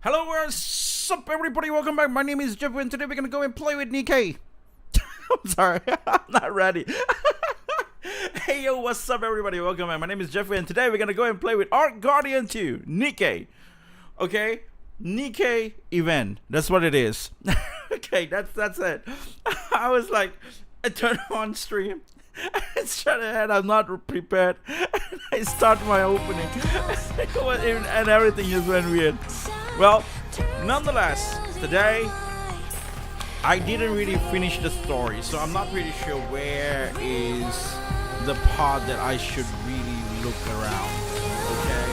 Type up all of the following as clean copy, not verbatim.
Hello, what's up everybody, welcome back. My name is Jeff and today we're gonna go and play with Nikke. I'm sorry, I'm not ready. Hey yo, what's up everybody, welcome back. My name is Jeffrey and today we're gonna go and play with Ark Guardian 2, Nikke. Okay, Nikke event, that's what it is. Okay, that's it. I was like, I turned on stream, I started ahead, I'm not prepared. I start my opening and everything just went weird. Well, nonetheless, today I didn't really finish the story, so I'm not really sure where is the part that I should really look around. Okay,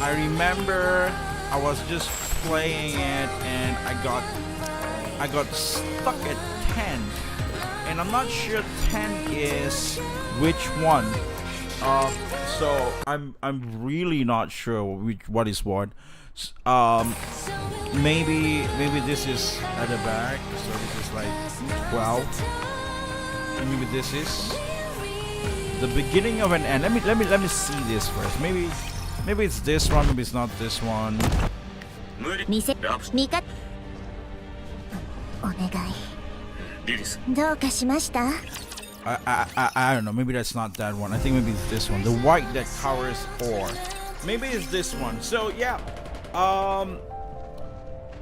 I remember I was just playing it and I got stuck at 10, and I'm not sure 10 is which one. So I'm really not sure what is what. Maybe this is at the back, so this is like 12. Maybe this is the beginning of an end. Let me see this first. Maybe it's this one. Maybe it's not this one. I don't know. Maybe that's not that one. I think maybe it's this one. The white that covers ore. Maybe it's this one. So yeah.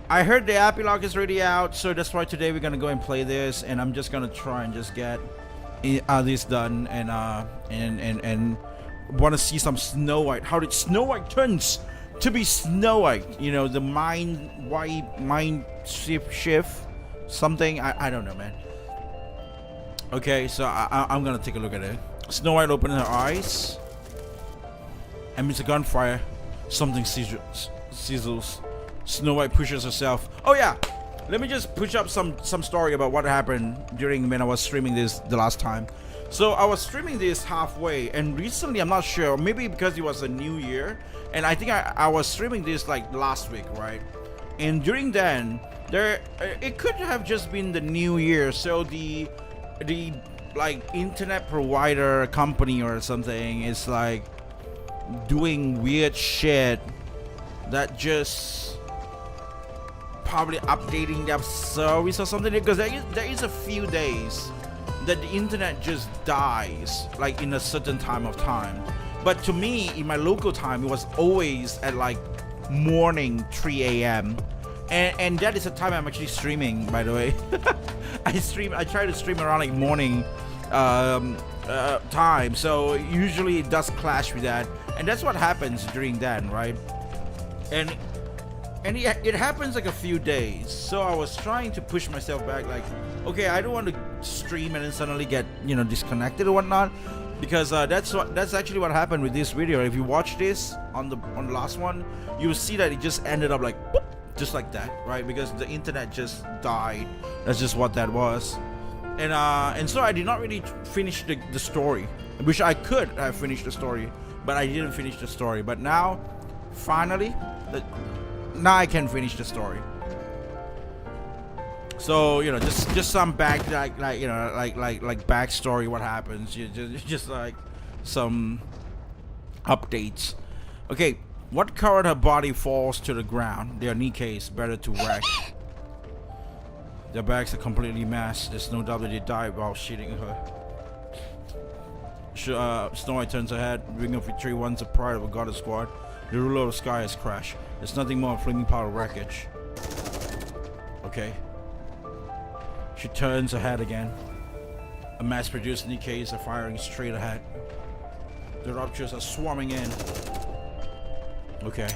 I heard the epilogue is already out, so that's why today we're gonna go and play this, and I'm just gonna try and just get this done, and want to see some Snow White. How did Snow White turns to be Snow White? You know, the mind shift something. I don't know, man. Okay, so I'm gonna take a look at it. Snow White opened her eyes, and it's a gunfire. Something sizzles. Snow White pushes herself. Oh yeah, let me just push up some story about what happened during when I was streaming this the last time. So I was streaming this halfway, and recently, I'm not sure, maybe because it was a new year, and I think I was streaming this like last week, right? And during then, it could have just been the new year, so the like internet provider company or something is like doing weird shit that just probably updating their service or something, because there is a few days that the internet just dies like in a certain time of time. But to me, in my local time, it was always at like morning 3 a.m. and that is the time I'm actually streaming, by the way. I try to stream around like morning time, so usually it does clash with that, and that's what happens during then, right? And it happens like a few days, so I was trying to push myself back, like, okay, I don't want to stream and then suddenly get, you know, disconnected or whatnot, because that's actually what happened with this video. If you watch this on the last one, you will see that it just ended up like boop, just like that, right? Because the internet just died. That's just what that was. And so I did not really finish the story, which I could have finished the story, but I didn't finish the story. But now, finally, now I can finish the story. So, you know, just some back, like backstory, what happens, just like some updates. Okay, what covered her body falls to the ground. Their kneecaps better to wreck. Their backs are completely masked. There's no doubt that they died while shooting her. Snow White turns her head. Ring of Victory, once the pride of a goddess squad. The ruler of the sky has crashed. There's nothing more flaming powder wreckage. Okay. She turns her head again. A mass-produced Nikke's are firing straight ahead. The ruptures are swarming in. Okay.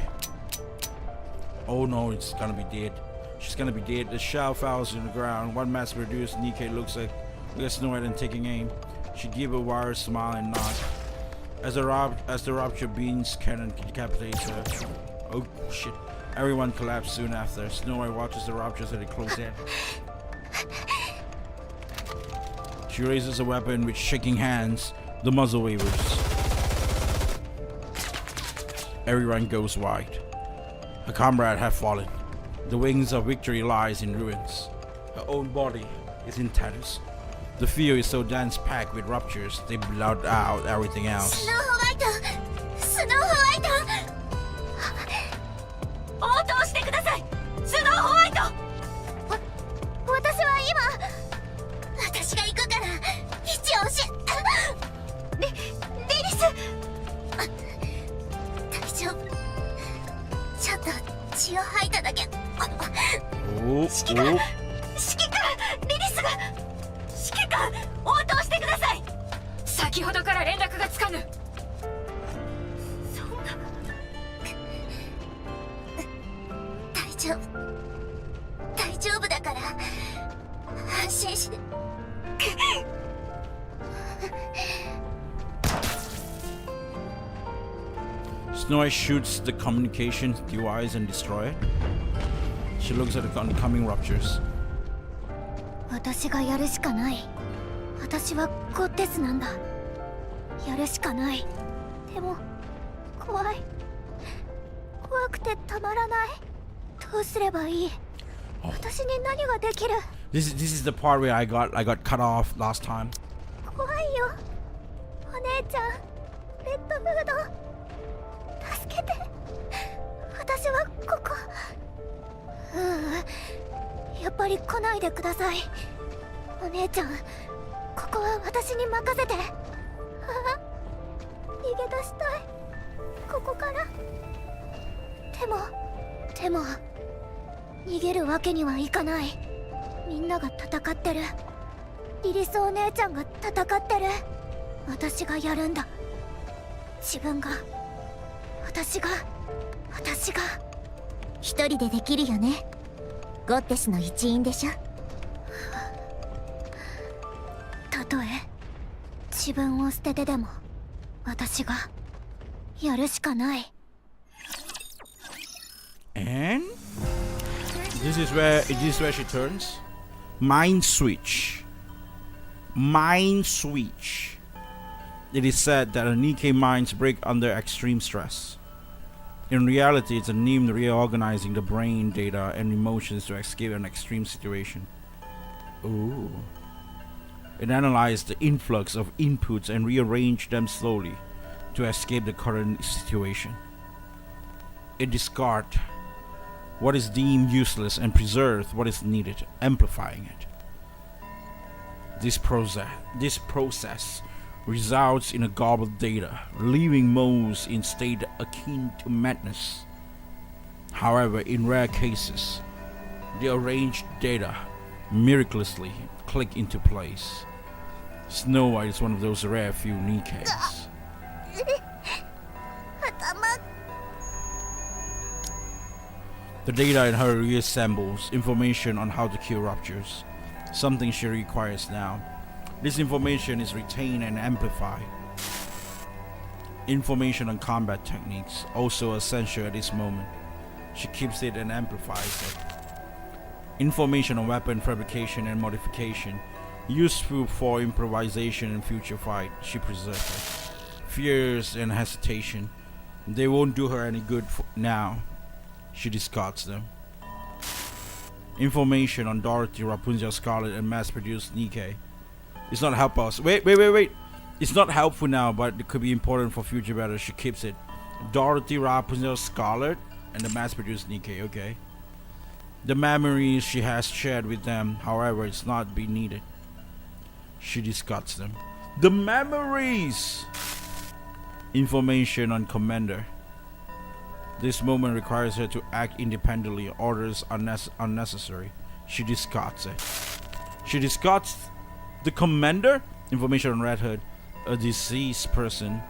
Oh no, it's gonna be dead. She's gonna be dead. The shell falls in the ground. One mass-produced Nikke looks at Snow White and taking aim. She gives a wide smile and nod. As the rupture beams cannon decapitates her. Oh shit. Everyone collapsed soon after. Snow White watches the ruptures as they close in. She raises a weapon with shaking hands. The muzzle wavers. Everyone goes white. Her comrade have fallen. The wings of victory lies in ruins. Her own body is in tatters. The field is so dense packed with ruptures, they blot out everything else. Snow White! Snow White! 応答してください!血を吐いただけ。お指揮官、リリスが。指揮官、応答してください。先ほどから連絡がつかぬ。そんな。大丈夫。大丈夫だから。安心して。Snow White shoots the communication device and destroy it. She looks at the oncoming ruptures. 私がやるしかない。私はゴッテスなんだ。やるしかない。でも怖い。怖くてたまらない。どうすればいい？私に何ができる？ This is the part where I got cut off last time. 怖いよ。お姉ちゃん、レッドフード。助けて。私はここ。やっぱり来ないでください。お姉ちゃん、ここは私に任せて。逃げ出したい。ここから。でも逃げるわけにはいかない。みんなが戦ってる。リリスお姉ちゃんが戦ってる。私がやるんだ。自分が。私が一人でできるよね。ゴッテスの一員でしょ。たとえ自分を捨ててでも私がやるしかない。 And this is where she turns. Mind switch. It is said that Nikke minds break under extreme stress. In reality, it's a meme reorganizing the brain data and emotions to escape an extreme situation. Ooh. It analyzes the influx of inputs and rearrange them slowly to escape the current situation. It discards what is deemed useless and preserves what is needed, amplifying it. This process results in a garbled data, leaving most in state akin to madness. However, in rare cases, the arranged data miraculously click into place. Snow White is one of those rare few Nikkes. The data in her reassembles information on how to cure ruptures, something she requires now. This information is retained and amplified. Information on combat techniques, also essential at this moment. She keeps it and amplifies it. Information on weapon fabrication and modification, useful for improvisation and future fight. She preserves it. Fears and hesitation, they won't do her any good now. She discards them. Information on Dorothy, Rapunzel, Scarlet, and mass-produced Nikke. It's not help us. Wait. It's not helpful now, but it could be important for future battles. She keeps it. Dorothy, Rapunzel, Scarlet, and the mass-produced Nikke. Okay. The memories she has shared with them, however, it's not be needed. She discards them. The memories. Information on Commander. This moment requires her to act independently. Orders are unnecessary. She discards it. She discards the Commander. Information on Red Hood, a deceased person.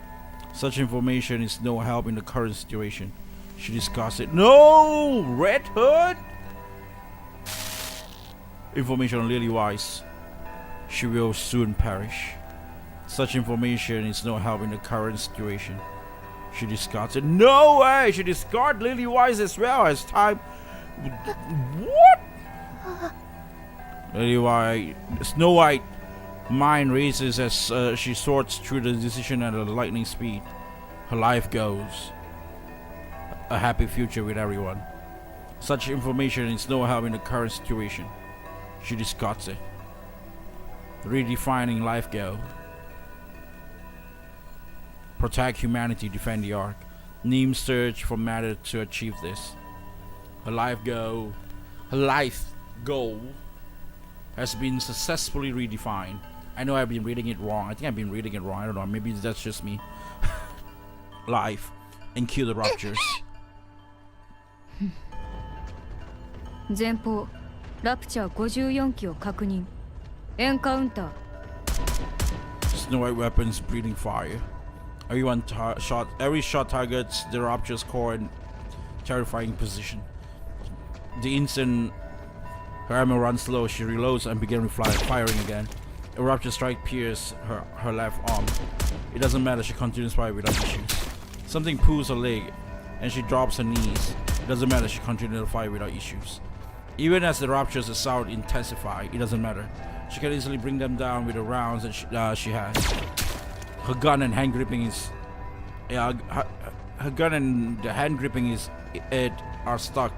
Such information is no help in the current situation. She discards it. No! Red Hood? Information on Lily Weiss. She will soon perish. Such information is no help in the current situation. She discards it. No way! She discards Lily Weiss as well as time. What? Lily Weiss. Snow White mind races as she sorts through the decision at a lightning speed. Her life goes. A happy future with everyone. Such information is no help in the current situation. She discards it. Redefining life goal. Protect humanity, defend the Ark. Neem search for matter to achieve this. Her life goal has been successfully redefined. I know I've been reading it wrong. I think I've been reading it wrong. I don't know. Maybe that's just me. Life and kill the ruptures. 前方ラプチャー54機を確認。エンカウンター。 Snow White weapons breathing fire. Every shot targets the Rapture's core in terrifying position. The instant her ammo runs low, she reloads and begins firing again. A Rapture strike pierces her left arm. It doesn't matter, she continues firing without issues. Something pulls her leg and she drops her knees. It doesn't matter, she continues to fire without issues. Even as the Rapture's assault intensifies, it doesn't matter. She can easily bring them down with the rounds that she has. Her gun and hand gripping is... her gun and the hand gripping are struck.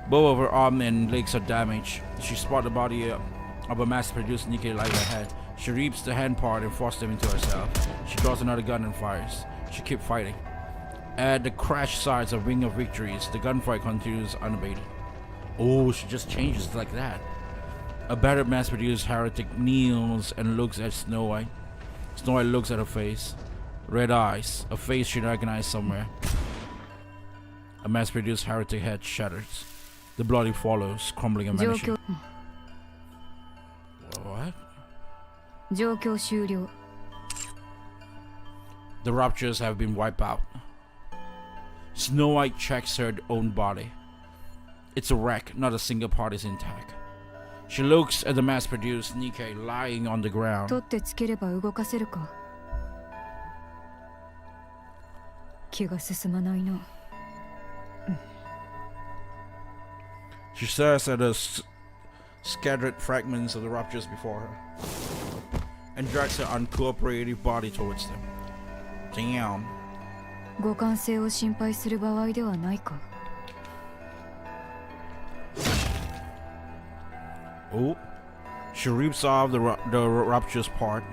Both of her arm and legs are damaged. She spots the body of a mass-produced Nikke lying ahead. She reaps the hand part and forces them into herself. She draws another gun and fires. She keeps fighting. At the crash sides of Ring of Victories, the gunfight continues unabated. Oh, she just changes like that. A battered mass-produced heretic kneels and looks at Snow White. Snow White looks at her face. Red eyes, a face she recognizes somewhere. A mass-produced heretic head shatters. The bloody follows, crumbling and vanishing. What? 状況終了。 The Raptures have been wiped out. Snow White checks her own body. It's a wreck, not a single part is intact. She looks at the mass-produced Nikke lying on the ground. 取ってつければ動かせるか。気が進まないな。She stares at the scattered fragments of the Raptures before her and drags her uncooperative body towards them. Damn. 互換性を心配する場合ではないか。 Oh, she rips off the Rapture's part.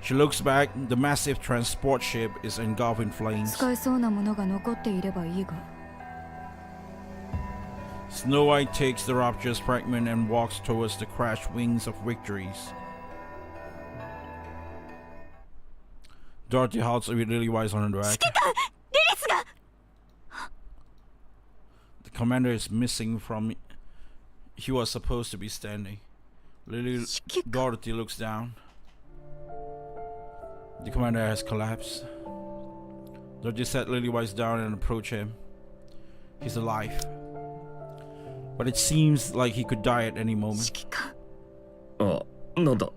She looks back. The massive transport ship is engulfed in flames. 使えそうなものが残っていればいいが。 Snow White takes the Rapture's fragment and walks towards the crashed wings of Victories. Dorothy halts with Lily Wise on her back. The commander is missing from... He was supposed to be standing. Dorothy looks down. The commander has collapsed. Dorothy set Lily Wise down and approached him. He's alive. But it seems like he could die at any moment. あ、なんだ。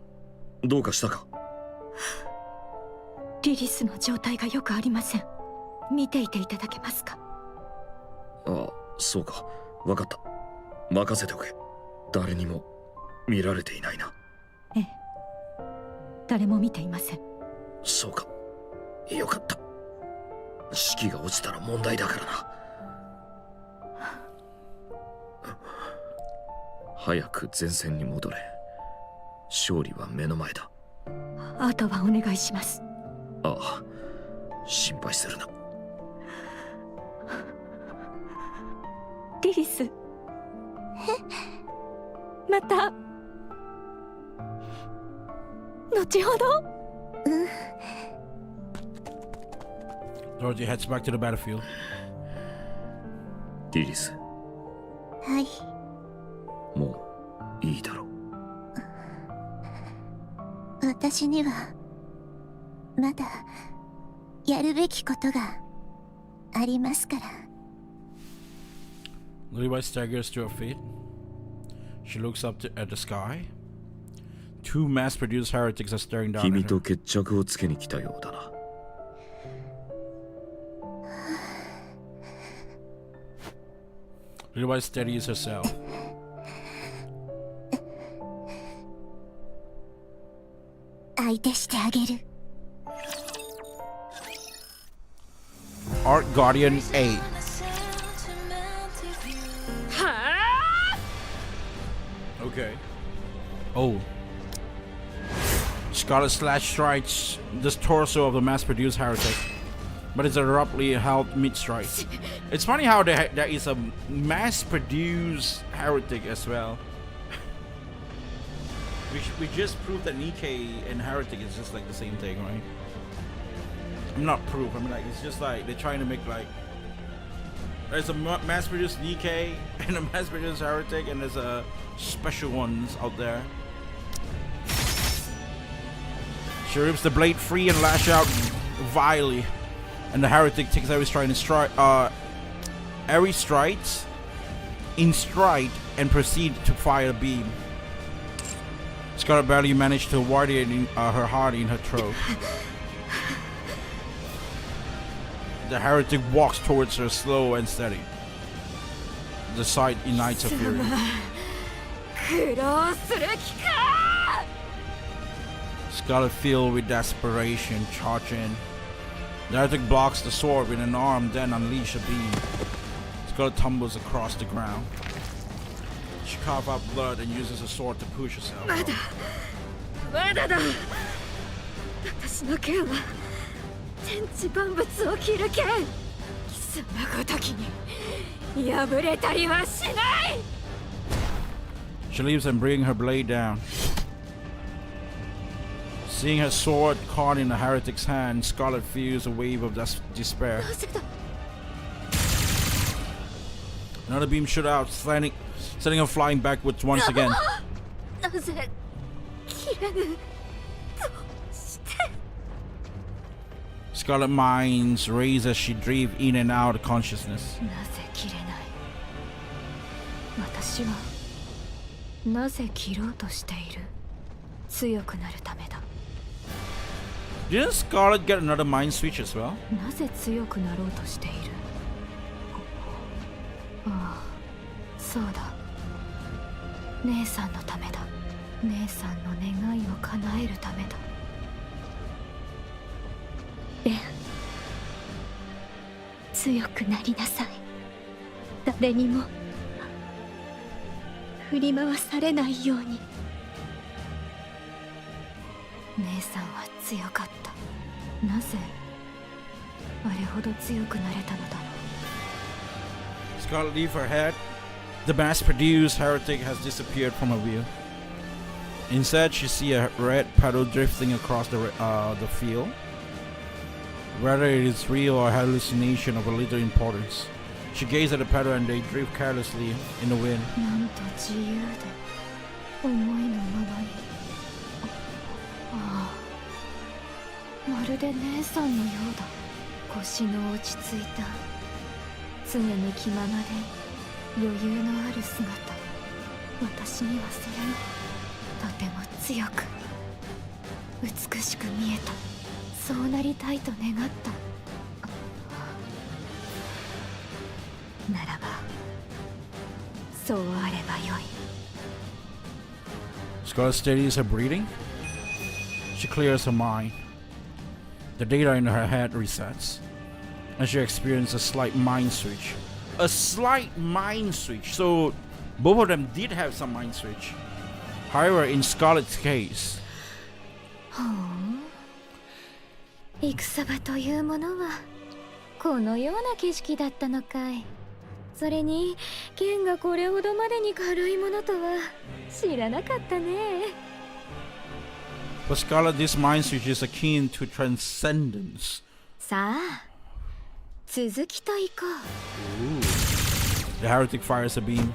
どうかしたか。リリスの状態がよくありません。見ていていただけますか。あ、そうか。わかった。任せておけ。誰にも見られていないな。ええ。誰も見ていません。そうか。よかった。士気が落ちたら問題だからな。早く前線に戻れ。勝利は目の前だ。あとはお願いします。ああ、心配するな。リリス。また。後ほど。Dorothy heads back to the battlefield. リリス。はい。もういいだろう。私にはまだやるべきことがありますから。Lily White staggers to her feet. She looks up at the sky. Two mass-produced heretics are staring down at 君 her. と決着をつけに来たようだな。Lily White steadies herself. 相手してあげる。Ark Guardian 8. はあ。 Okay. Oh. Scarlet Slash strikes the torso of the mass-produced heretic, but it's abruptly held mid-strike. It's funny how there is a mass-produced heretic as well. We just proved that Nikke and heretic is just like the same thing, right? I'm not proof. I mean, like, it's just like they're trying to make like There's a mass-produced Nikke and a mass-produced Heretic, and there's a special ones out there. She rips the blade free and lash out vilely, and the Heretic takes every stride in stride and proceed to fire a beam. Scarlet barely managed to avoid it in her heart in her throat. The Heretic walks towards her slow and steady. The sight ignites her fury. Scarlet filled with desperation charge in. The Heretic blocks the sword with an arm, then unleashes a beam. Scarlet tumbles across the ground. She coughs up blood and uses a sword to push herself up. She leaves and brings her blade down. Seeing her sword caught in the Heretic's hand, Scarlet feels a wave of despair. Another beam shot out, sending her flying backwards once again. Scarlet minds raise as she drifts in and out of consciousness. Didn't Scarlet get another mind switch as well? Scarlet leaves her head. The mass-produced Heretic has disappeared from her view. Instead, she sees a red petal drifting across the field. Whether it is real or hallucination of a little importance. She gazes at the petal and they drift carelessly in the wind. Scarlet steadies her breathing. She clears her mind. The data in her head resets, and she experiences a slight mind switch. A slight mind switch. So both of them did have some mind switch. However, in Scarlet's case, 戦場というものはこのような景色だったのかい。それに剣がこれほどまでに軽いものとは知らなかったね。for Scarlet, this mind switch is akin to transcendence. さあ、続きといこう。 The Heretic fires a beam.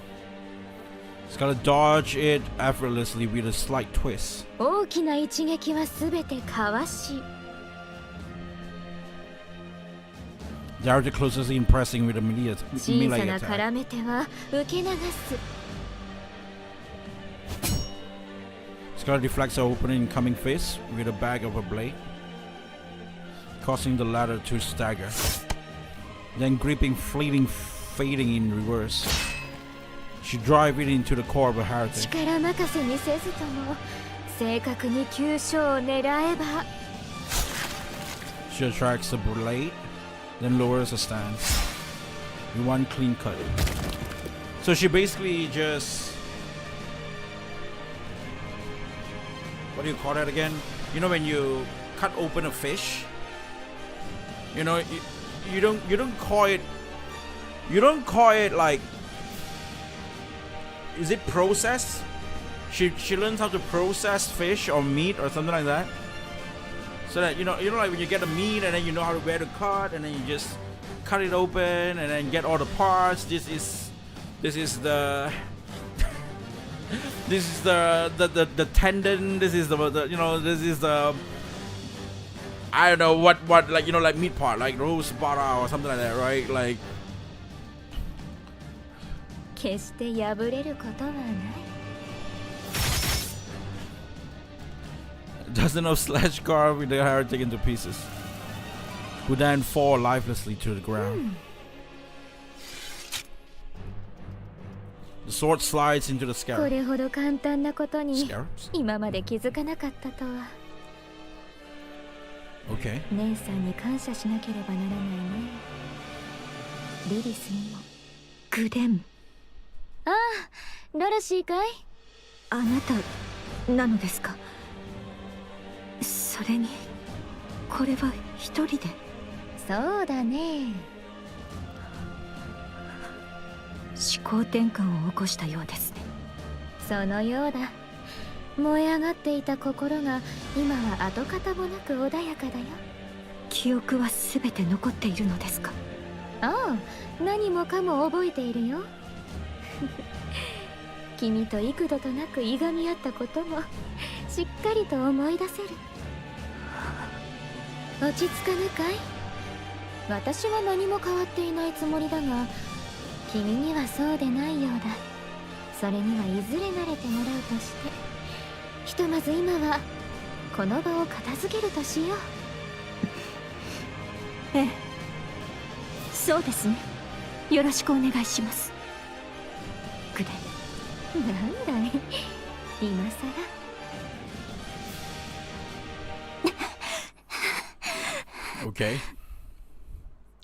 Scarlet dodge it effortlessly with a slight twist. 大きな一撃はすべてかわし。 The Heretic closes in, pressing with a melee 小さな attack. 絡め手は受け流す。 Scarlet deflects her opening incoming fist with a bag of a blade, causing the latter to stagger. Then gripping, fading in reverse. She drives it into the core of a Heretic. 力任せにせずとも正確に急所を狙えば。 She attracts the blade, then lowers her stance with one clean cut. So she basically just, what do you call that again? You know when you cut open a fish, you know, you don't call it like, is it processed? She learns how to process fish or meat or something like that. So that you know like when you get a meat and then you know where to cut and then you just cut it open and then get all the parts. This is the this is the tendon. This is the this is the, I don't know what like like meat part, like roast butter or something like that, right? Like 決して破れることはない。 doesn't know slash carve with the heretic into pieces, who then fall lifelessly to the ground. The sword slides into the こ scarab. れほど簡単なことに Scarabs? 今まで気づかなかったとは。 Okay. 姉さんに感謝しなければならないね。リリスにもグデン。ああ、ドロシーかい？あなたなのですか？それにこれは一人で。そうだね。思考転換を起こしたようですね。そのようだ。燃え上がっていた心が今は跡形もなく穏やかだよ。記憶はすべて残っているのですか？ああ、何もかも覚えているよ。君と幾度となくいがみ合ったこともしっかりと思い出せる。落ち着かぬかい？私は何も変わっていないつもりだが、君にはそうでないようだ。それにはいずれ慣れてもらうとして、ひとまず今はこの場を片付けるとしよう。ええ、そうですね。よろしくお願いします。グレン、なんだい、今さら。Okay.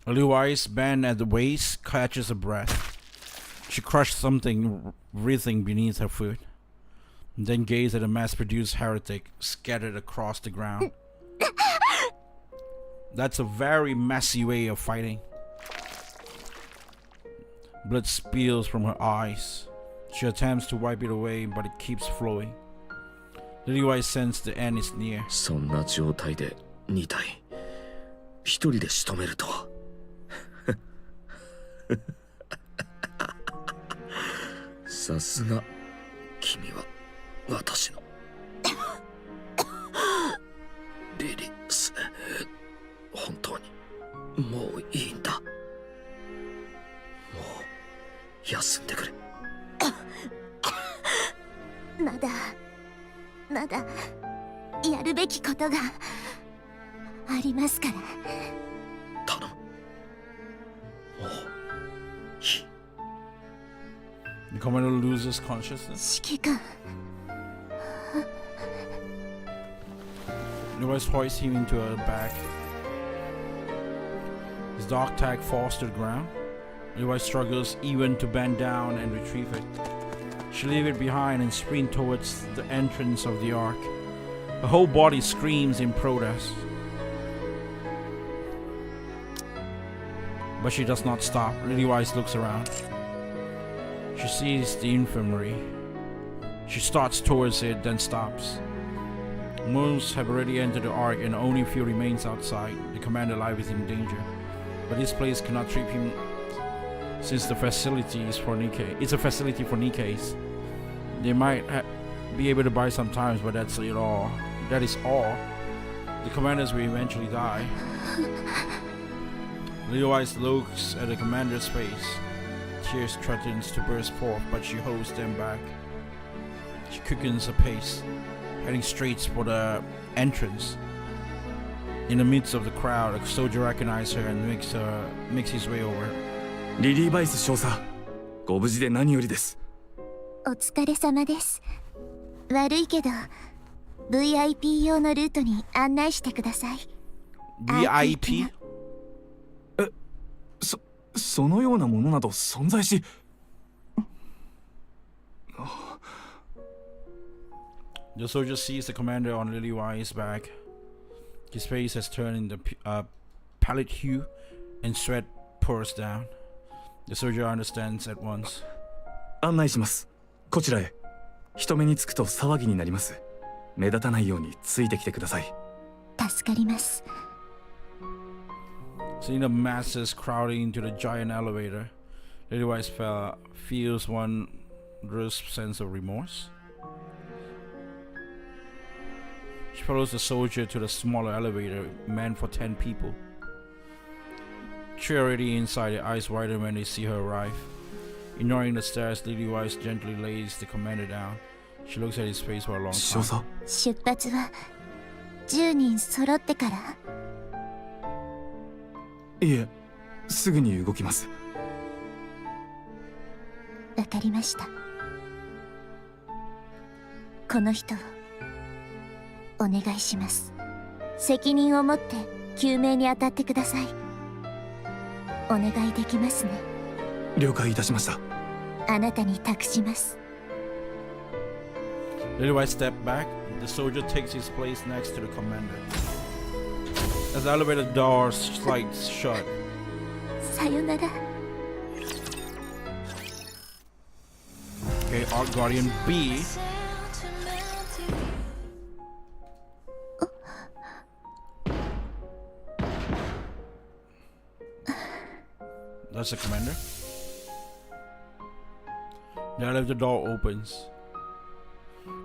Otherwise, band at the waist catches a breath. She crushed something writhing beneath her foot, and then gazed at a mass-produced heretic scattered across the ground. That's a very messy way of fighting. Blood spills from her eyes. She attempts to wipe it away, but it keeps flowing. Lily-White senses the end is near. そんな状態で2体一人で仕留めるとは。さすが君は私のリリス。本当にもういいんだ。もう休んでくれ。まだやるべきことがありますから。頼む。もういい。The commander loses consciousness. 指揮官、Lily-White hoists him into her back. His dog tag falls to the ground. Lily-White struggles even to bend down and retrieve it. She leaves it behind and sprints towards the entrance of the ark. Her whole body screams in protest. But she does not stop. Lily-White looks around. She sees the infirmary. She starts towards it, then stops. Most have already entered the ark and only a few remains outside. The commander life is in danger. But this place cannot treat him since the facility is for Nikke. It's a facility for Nikke's. They might be able to buy sometimes, but that's it all. That is all. The commanders will eventually die. Lily-White looks at the commander's face. Tears threatens to burst forth, but she holds them back. She quickens her pace, heading straight for the entrance. In the midst of the crowd, a soldier recognizes her and makes his way over. リリーバイス少佐、ご無事で何よりです。お疲れ様です。悪いけど VIP 用のルートに案内してください。 VIP? そのようなものなど存在し。The soldier sees the commander on Lily-White's back. His face has turned into pallid hue, and sweat pours down. The soldier understands at once. 案内します。こちらへ。人目につくと騒ぎになります。目立たないようについてきてください。助かります。Seeing the masses crowding into the giant elevator, Lady White feels one crisp sense of remorse. She follows the soldier to the smaller elevator meant for 10 people. Three already inside, their eyes widen when they see her arrive. Ignoring the stairs, Lady White gently lays the commander down. She looks at his face for a long 少 time. 佐出発は10人揃ってから。いえすぐに動きます。わかりました。この人をお願いします。責任を持って救命に当たってください。お願いできますね。了解いたしました。あなたに託します。 Lady White steps back. The soldier takes his place next to the commander. As the elevator door slides shut, さよなら。 okay, Ark Guardian B. That's the commander. The elevator door opens.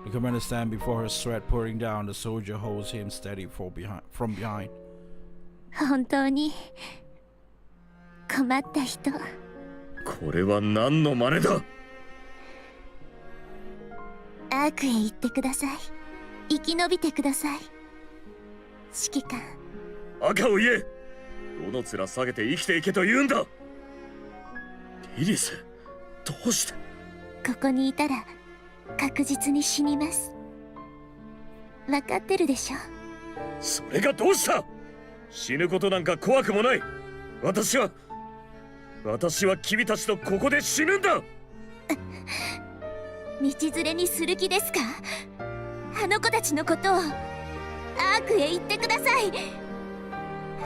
The commander stands before her, sweat pouring down. The soldier holds him steady from behind. 本当に困った人。これは何の真似だ。アークへ行ってください。生き延びてください。指揮官。赤を言え。どの面下げて生きていけと言うんだ。リリス、どうして。ここにいたら確実に死にます。分かってるでしょ。それがどうした。死ぬことなんか怖くもない。私は君たちとここで死ぬんだ。道連れにする気ですか。あの子たちのことを。アークへ行ってください。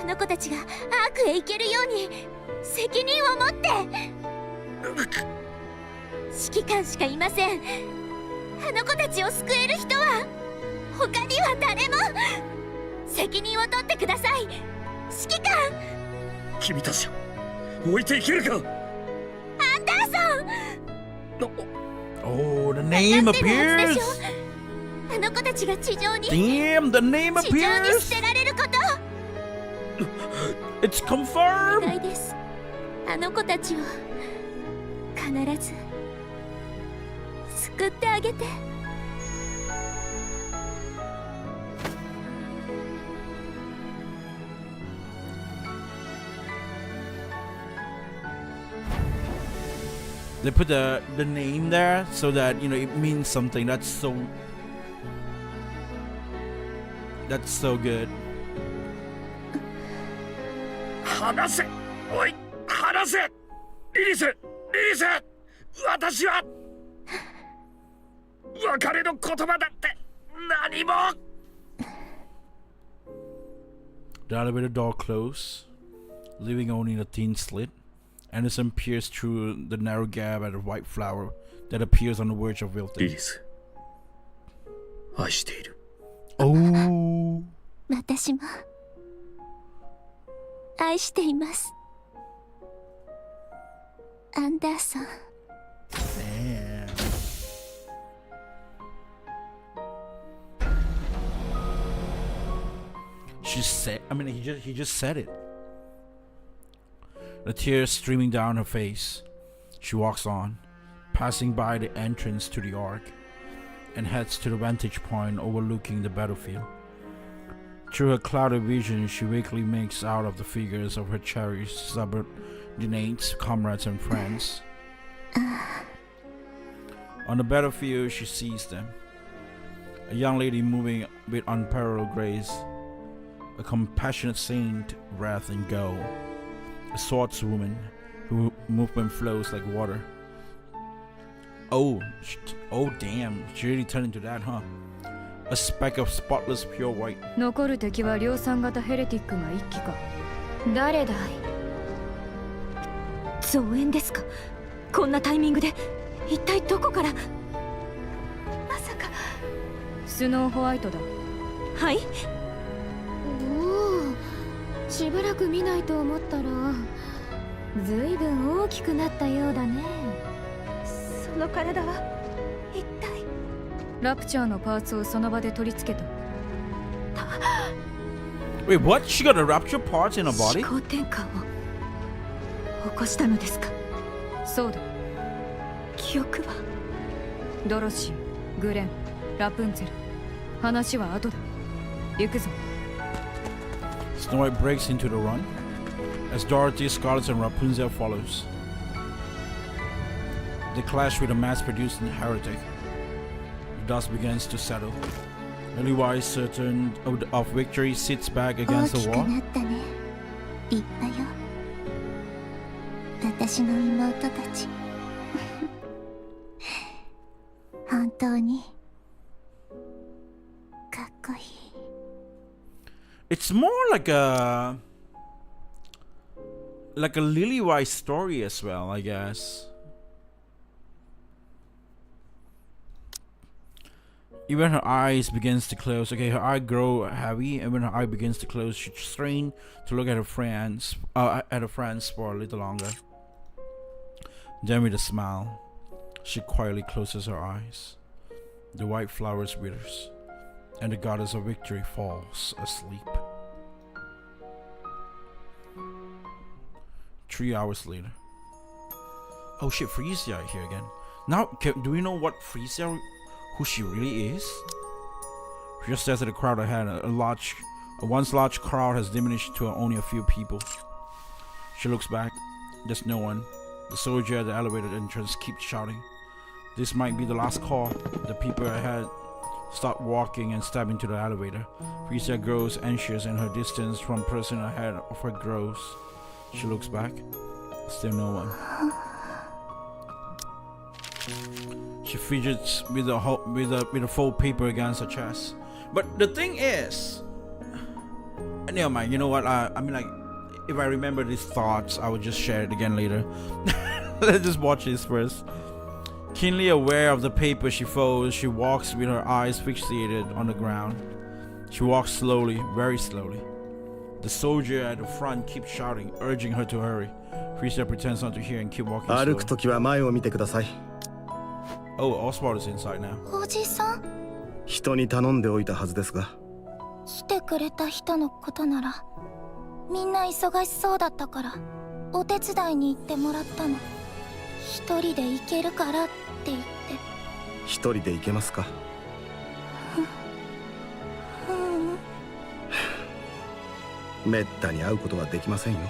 あの子たちがアークへ行けるように責任を持って。指揮官しかいません。あの子たちを救える人は他には誰も。責任を取ってください、指揮官。君たちを置いていけるか。アンダーソン。 Oh, the name 分かってるはずでし appears. ょ。あの子たちが地上に Damn, the name 地上に appears. 捨てられること。 It's お confirmed. 願いです。あの子たちを必ず救ってあげて。They put the name there so that you know it means something. That's so good. 離せ。おい、離せ。リリス、私は別れの言葉だって何も。 The elevator door closed, leaving only a thin slit. Anderson peers through the narrow gap at a white flower that appears on the verge of リ wilting. リス、愛している。 Oh, 私も愛しています、アンダーソン。 damn. She said, I mean, he just said it. The tears streaming down her face. She walks on, passing by the entrance to the Ark, and heads to the vantage point overlooking the battlefield. Through her clouded vision, she vaguely makes out of the figures of her cherished subordinates, comrades, and friends. On the battlefield, she sees them. A young lady moving with unparalleled grace, a compassionate saint wrath in gold, a swordswoman whose movement flows like water. Oh damn, she really turned into that, huh? A speck of spotless pure white. 残る敵は量産型ヘレティックが1機か。誰だい。増援ですか。こんなタイミングで一体どこから。まさかスノーホワイトだ。はい。おお、しばらく見ないと思ったらずいぶん大きくなったようだね。その体は一体。ラプチャーのパーツをその場で取り付けた。 Wait, what? She got a rapture parts in her body? 思考転換を起こしたのですか。そうだ。記憶はドロシー、グレン、ラプンツェル。話は後だ。行くぞ。 Snow White breaks into the run as Dorothy, Scarlet, and Rapunzel follows. They clash with a mass-produced heretic. The dust begins to settle. Lily-Wise, certain of victory, sits back 大 against き the く wall. なったね。立派よ。私の妹たち。本当にかっこいい。 It's more like a Lily-Wise story as well, I guess. Even her eyes begins to close. Okay, her eye grow heavy, and when her eye begins to close, she strains to look at her friends for a little longer. Then, with a smile, she quietly closes her eyes. The white flowers withers, and the goddess of victory falls asleep. 3 hours later. Oh shit, Frisia here again. Now, do we know what Frisia, who she really is? She just stares at the crowd ahead. A once large crowd has diminished to only a few people. She looks back. There's no one. The soldier at the elevator entrance keeps shouting. This might be the last call. The people ahead start walking and step into the elevator. Frisia grows anxious, and her distance from the person ahead of her grows. She looks back. Still no one. She fidgets with a fold paper against her chest. But the thing is, never mind. You know what? I mean, like, if I remember these thoughts, I will just share it again later. Let's just watch this first. Keenly aware of the paper she folds, she walks with her eyes fixated on the ground. She walks slowly, very slowly. The soldier at the front keeps shouting, urging her to hurry. Frisia pretends not to hear and keep walking 歩く slowly. ときは前を見てください。 Oh, Oswald is inside now. おじさん、人に頼んでおいたはずですが、来てくれた人のことならみんな忙しそうだったからお手伝いに行ってもらったの。一人で行けるからって言って。一人で行けますか。めったに会うことはできませんよ。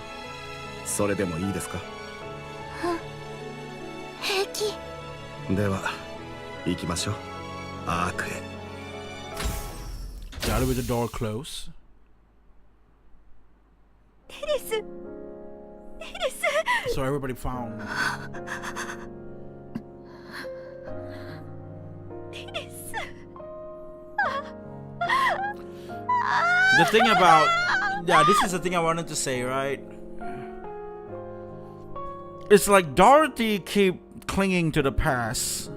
それでもいいですか。平気。では行きましょう。アークへ。 The elevator door closed. エリス、エリス。 So everybody found. エリス。 The thing about, yeah, this is the thing I wanted to say, right? It's like Dorothy keep clinging to the past.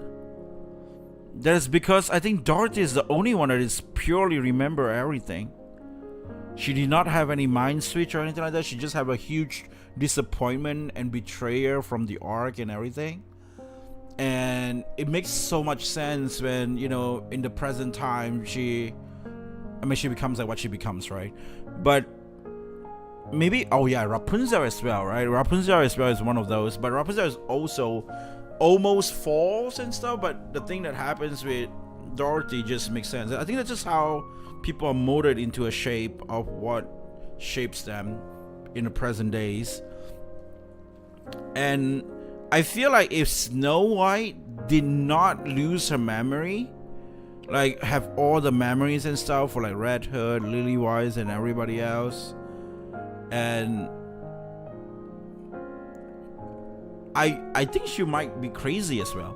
That is because I think Dorothy is the only one that is purely remember everything. She did not have any mind switch or anything like that. She just have a huge disappointment and betrayal from the Ark and everything. And it makes so much sense when, you know, in the present time, she becomes like what she becomes, right? But maybe, oh yeah, Rapunzel as well, right? Rapunzel as well is one of those. But Rapunzel is also almost false and stuff. But the thing that happens with Dorothy just makes sense. I think that's just how people are molded into a shape of what shapes them in the present days. And I feel like if Snow White did not lose her memory, like have all the memories and stuff for like Red Hood, Lily-Wise, and everybody else, and I think she might be crazy as well.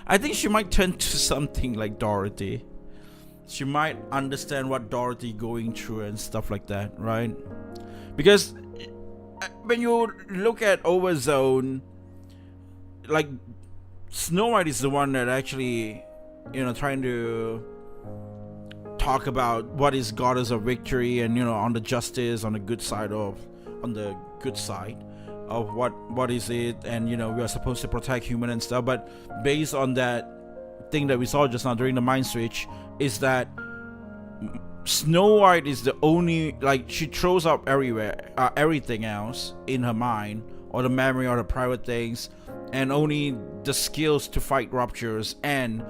I think she might turn to something like Dorothy. She might understand what Dorothy going through and stuff like that, right? Because when you look at Overzone, like Snow White is the one that actually, you know, trying to talk about what is goddess of victory, and on the justice, on the good side of what is it, and we are supposed to protect human and stuff. But based on that thing that we saw just now during the mind switch, is that Snow White is the only, like, she throws up everywhere everything else in her mind, or the memory, or the private things, and only the skills to fight ruptures and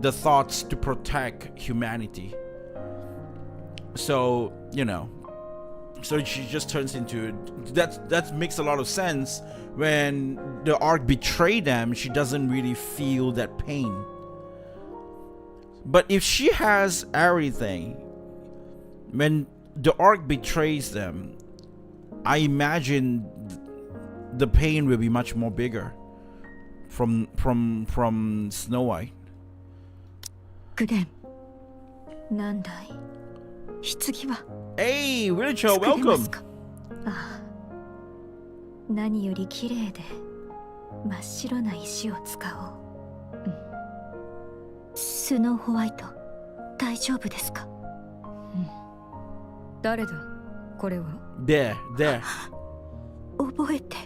the thoughts to protect humanity. So so she just turns into that makes a lot of sense. When the Ark betrayed them, she doesn't really feel that pain. But if she has everything, when the Ark betrays them, I imagine the pain will be much more bigger from Snow White. グレン、なんだい、棺は Hey, Villager, 作れます welcome. か。ああ、何より綺麗で真っ白な石を使おう。スノーホワイト、大丈夫ですか。誰だこれは。There. 覚えて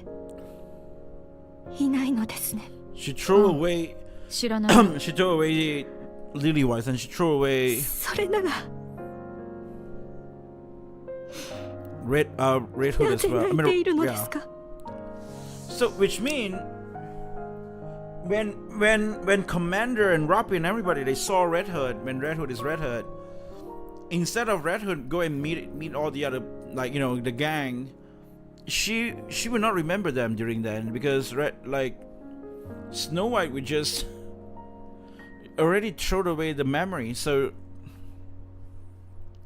いないのですね。 She threw away 知らない。 she threw away Lily White, and she threw away それなら Red Hood な as ぜ well. 泣いているのですか。 So which mean when Commander and Robbie and everybody, they saw Red Hood, when Red Hood is Red Hood, instead of Red Hood go and meet all the other, like, the gang, she would not remember them during then, because Snow White would just already throw away the memory. So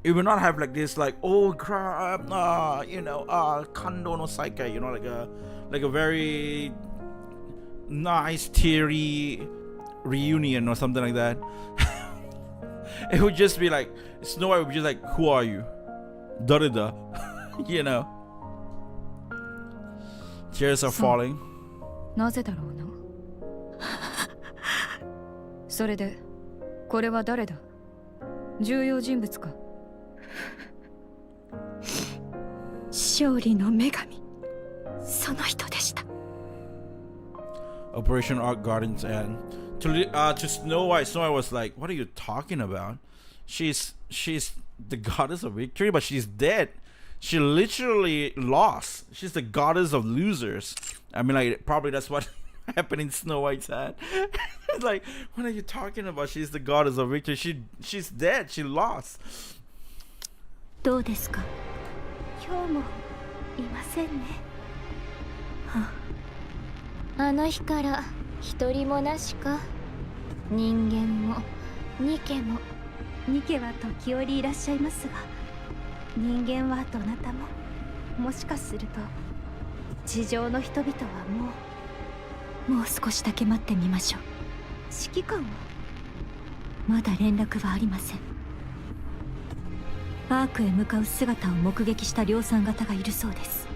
it will not have like this, like, oh crap, Kando no Saikai, like a very nice teary reunion or something like that. It would just be like, Snow White would be just like, who are you? Da-da-da. Tears are falling. なぜだろうな。それでこれは誰だ。重要人物か。勝利の女神、その人でした。 Operation Ark Guardian's End. To Snow White was like, what are you talking about? She's the goddess of victory, but she's dead. She literally lost. She's the goddess of losers. I mean, like, probably that's what happened in Snow White's head. It's like, what are you talking about? She's the goddess of victory. She's dead. She lost. どうですか。今日もいませんね。あの日から一人もなしか。人間もニケも。ニケは時折いらっしゃいますが、人間はどなたも。もしかすると地上の人々はもう少しだけ待ってみましょう。指揮官はまだ連絡はありません。アークへ向かう姿を目撃した量産型がいるそうです。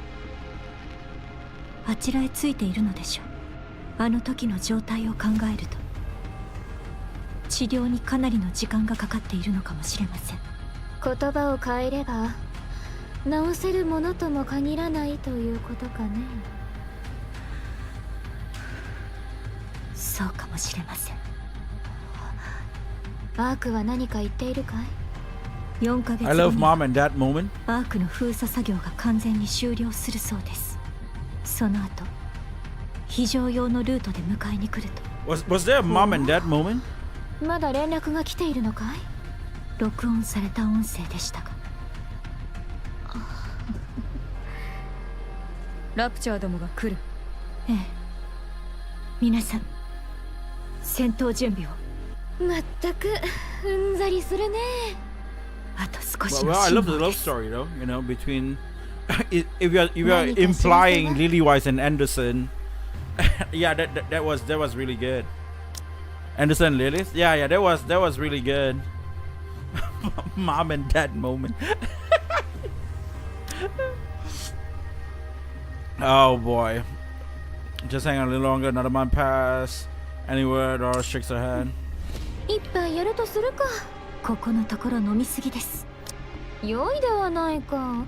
あちらへついているのでしょう。あの時の状態を考えると治療にかなりの時間がかかっているのかもしれません。言葉を変えれば治せるものとも限らないということかね。そうかもしれません。アークは何か言っているかい。4ヶ月後に I love mom and dad moment. アークの封鎖作業が完全に終了するそうです。その後非常用のルートで迎えに来ると。Was there a mom and dad moment? まだ連絡が来ているのかい。録音された音声でしたが。ラプチャーどもが来る。ええ。皆さん戦闘準備を。まったくうんざりするね。あと少しの Well, I 辛 love the 抱 love です。 story though. Between if you're implying Lillywhite and Anderson, yeah, that was really good. Anderson Lilith, yeah, that was really good. Mom and dad moment. Oh boy, just hang on a little longer. Another month pass. Any word or shakes her head. 一杯やるとするか。ここのところ飲みすぎです。良いではないか。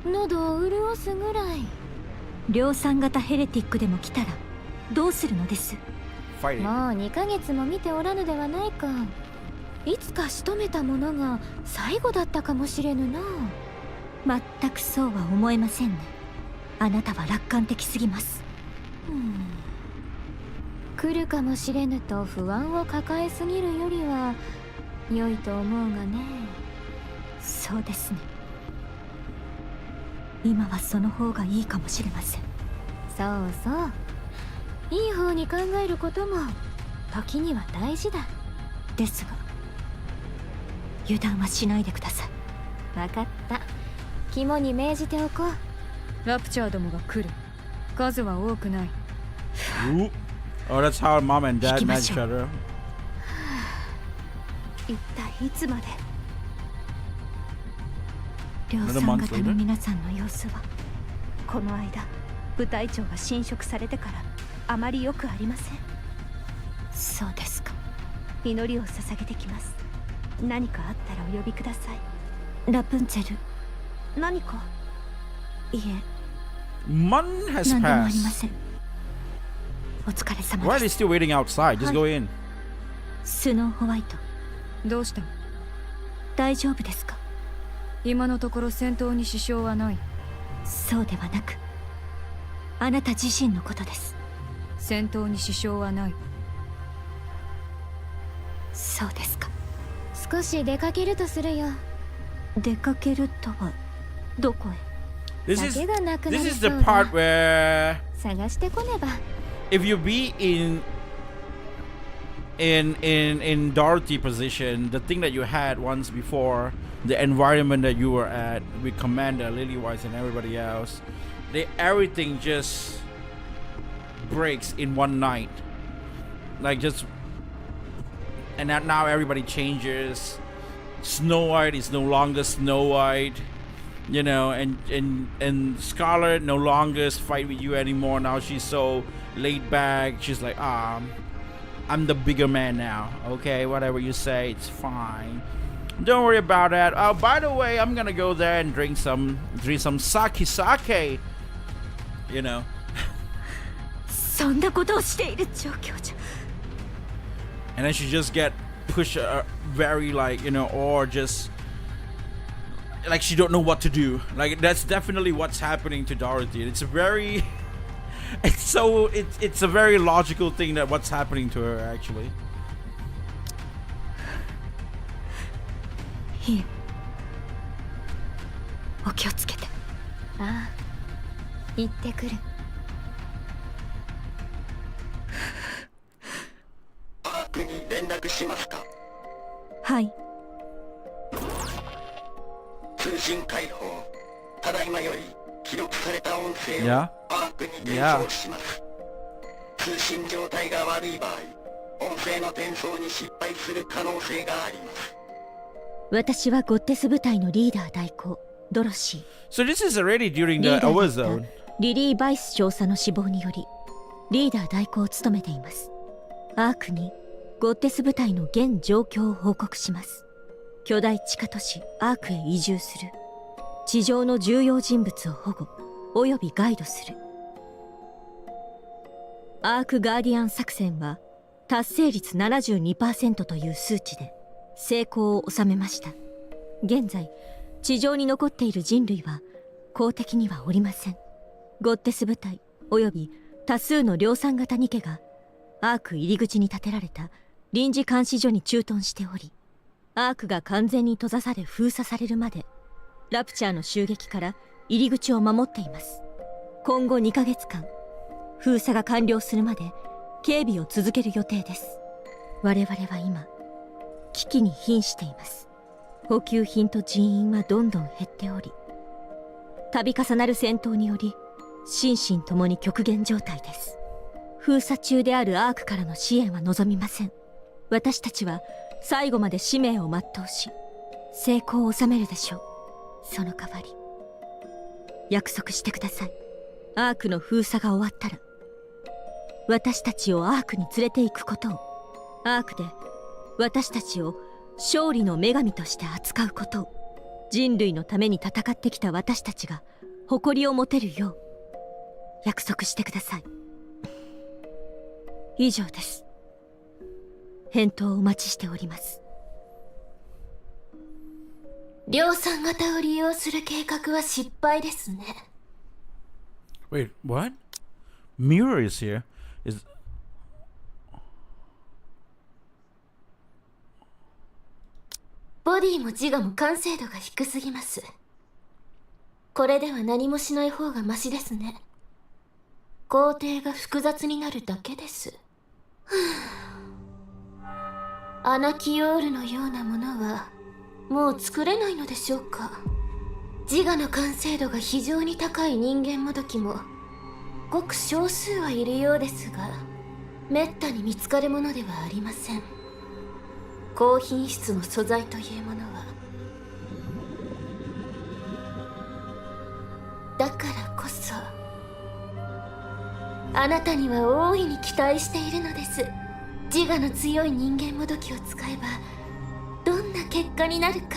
喉を潤すぐらい。量産型ヘレティックでも来たらどうするのです。もう Fighting. 2ヶ月も見ておらぬではないか。いつか仕留めたものが最後だったかもしれぬな。全くそうは思えませんね。あなたは楽観的すぎます。来るかもしれぬと不安を抱えすぎるよりは良いと思うがね。そうですね。今はその方がいいかもしれません。そうそう、いい方に考えることも時には大事だ。ですが油断はしないでください。分かった。肝に銘じておこう。ラプチャーどもが来る。数は多くない。 Ooh. Oh, that's how mom and dad met each other. 一体いつまで。量産型の皆さんの様子はこの間部隊長が侵食されてからあまりよくありません。そうですか。祈りを捧げてきます。何かあったらお呼びください。ラプンツェル、何か。いえ、 Month has 何でもありま passed. せん。お疲れ様 Why are で they す。 still waiting outside? Just go in. スノーホワイト、どうしたの？大丈夫ですか？今のところ戦闘に支障はない。そうではなく、あなた自身のことです。戦闘に支障はない。そうですか。少し出かけるとするよ。出かけるとはどこへ？ This is 酒がなくな this り is そ the うだ。 part where 探してこねば。 if you be in Dorothy position, the thing that you had once before, the environment that you were at with Commander Lilywise and everybody else, everything just breaks in one night. Like just, and that now everybody changes. Snow White is no longer Snow White, you know, and Scarlet no longer fight with you anymore. Now she's so laid back. She's like, I'm the bigger man now. Okay, whatever you say, it's fine. Don't worry about that. Oh, by the way, I'm gonna go there and drink some sake. You know. そんなことをしている状況じゃ。 And then she just get pushed very like, you know, or just like she don't know what to do. Like that's definitely what's happening to Dorothy. It's very it's a very logical thing that what's happening to her actually. いえ、お気をつけて。ああ、行ってくる。パークに連絡しますか？はい。通信開放。ただいまより記録された音声を Yeah. パークに伝送します。通信状態が悪い場合、音声の転送に失敗する可能性があります。私はゴッテス部隊のリーダー代行ドロシー。 So this is already during リ the ーダーだ hour った zone. リリー・バイス少佐の死亡によりリーダー代行を務めています。アークにゴッテス部隊の現状況を報告します。巨大地下都市アークへ移住する。地上の重要人物を保護およびガイドする。アークガーディアン作戦は達成率 72% という数値で成功を収めました。現在地上に残っている人類は公的にはおりません。ゴッテス部隊および多数の量産型ニケがアーク入り口に建てられた臨時監視所に駐屯しており、アークが完全に閉ざされ封鎖されるまでラプチャーの襲撃から入り口を守っています。今後2ヶ月間封鎖が完了するまで警備を続ける予定です。我々は今危機に瀕しています。補給品と人員はどんどん減っており、度重なる戦闘により心身ともに極限状態です。封鎖中であるアークからの支援は望みません。私たちは最後まで使命を全うし成功を収めるでしょう。その代わり約束してください。アークの封鎖が終わったら私たちをアークに連れて行くことを。アークで私たちを勝利の女神として扱うことを人類のために戦ってきた私たちが誇りを持てるよう約束してください。以上です。返答をお待ちしております。量産型を利用する計画は失敗ですね。 Wait, what? Mirror is here. Is...ボディも自我も完成度が低すぎます。これでは何もしない方がマシですね。工程が複雑になるだけです。アナキオールのようなものはもう作れないのでしょうか。自我の完成度が非常に高い人間もどきもごく少数はいるようですが、めったに見つかるものではありません。高品質の素材というものは。だからこそあなたには大いに期待しているのです。自我の強い人間もどきを使えばどんな結果になるか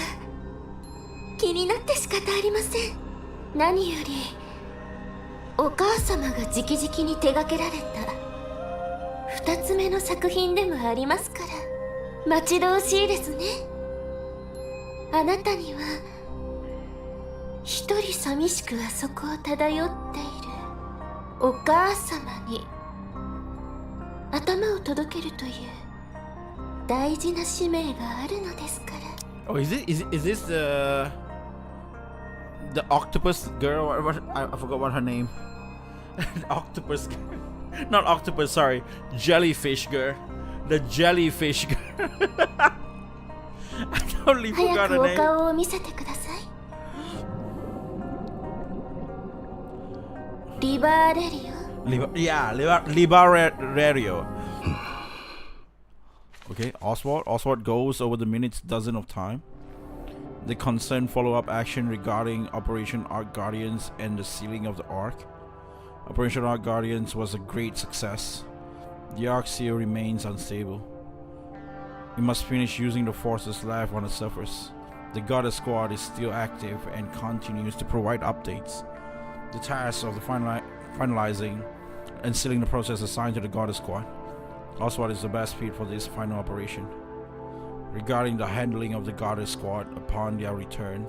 気になって仕方ありません。何よりお母様が直々に手掛けられた2つ目の作品でもありますから待ち遠しいですね。あなたには一人寂しくあそこを漂っているお母様に頭を届けるという大事な使命があるのですから。 Oh, is this the octopus girl? I forgot what her name. Octopus girl. Not octopus, sorry. Jellyfish girl. The jellyfish girl. I totally 早 forgot く her お name. 顔を見せてください。リバーレリオ。Liberario. Okay, Oswald goes over the minutes dozen of time. The concerned follow-up action regarding Operation Ark Guardians and the sealing of the Ark. Operation Ark Guardians was a great success. The Ark seal remains unstable. We must finish using the forces left on the surface. The Goddess Squad is still active and continues to provide updates. The task of the finalizing and sealing the process assigned to the Goddess Squad. Oswald is the best fit for this final operation. Regarding the handling of the Goddess Squad upon their return,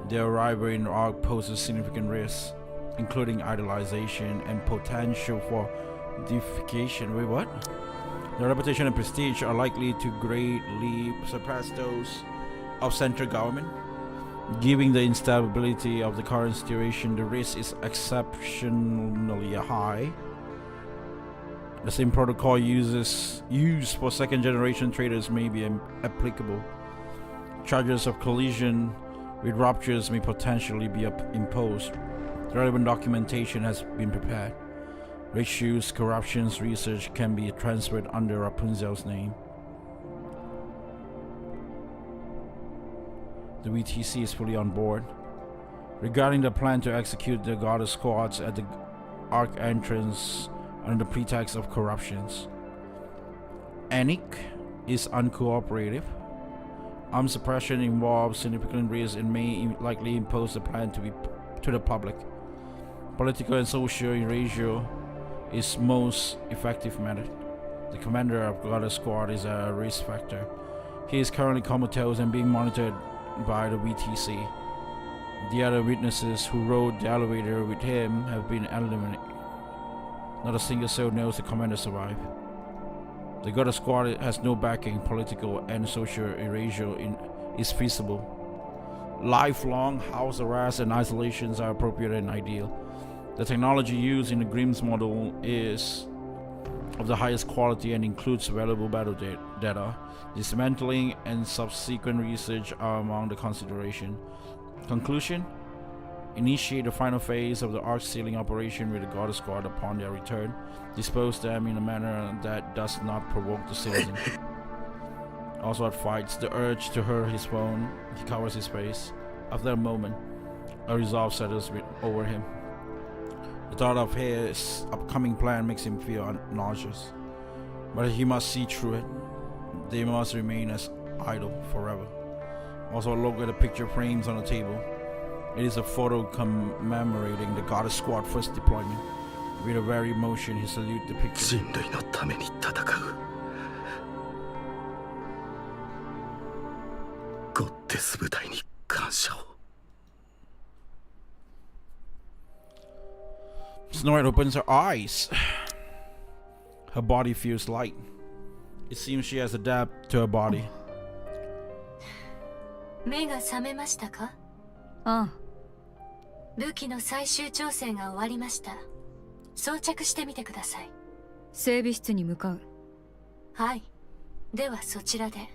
their arrival in Ark poses significant risks, including idolization and potential for deification. Wait, what? Their reputation and prestige are likely to greatly surpass those of central government. Given the instability of the current situation, the risk is exceptionally high. The same protocol used for second-generation traders may be applicable. Charges of collision with ruptures may potentially be imposed. Relevant documentation has been prepared. Issues, corruptions, research can be transferred under Rapunzel's name. The VTC is fully on board. Regarding the plan to execute the Goddess Squads at the Ark entrance under the pretext of corruptions, Nikke is uncooperative. Armed suppression involves significant risks and may likely impose the plan to the public. Political and social erasure is most effective method. The commander of Goddess Squad is a risk factor. He is currently comatose and being monitored by the VTC. The other witnesses who rode the elevator with him have been eliminated. Not a single soul knows the commander survived. The Goddess Squad has no backing. Political and social erasure is feasible. Lifelong house arrest and isolations are appropriate and ideal. The technology used in the Grimm's model is of the highest quality and includes valuable battle data. Dismantling and subsequent research are among the consideration. Conclusion: initiate the final phase of the Ark sealing operation with the Goddess Squad upon their return. Dispose them in a manner that does not provoke the citizen. Oswald fights the urge to hurl his phone. He covers his face. After a moment, a resolve settles over him. The thought of his upcoming plan makes him feel nauseous. But he must see through it. They must remain as idle forever. Also, look at the picture frames on the table. It is a photo commemorating the Goddess Squad first deployment. With a very emotion, he salutes the picture. 人類のために戦うゴッテス部隊に感謝を Snow White opens her eyes. Her body feels light. It seems she has adapted to her body. 目が覚めましたか？ああ、武器の最終調整が終わりました。装着してみてください。整備室に向かう。はい。ではそちらで。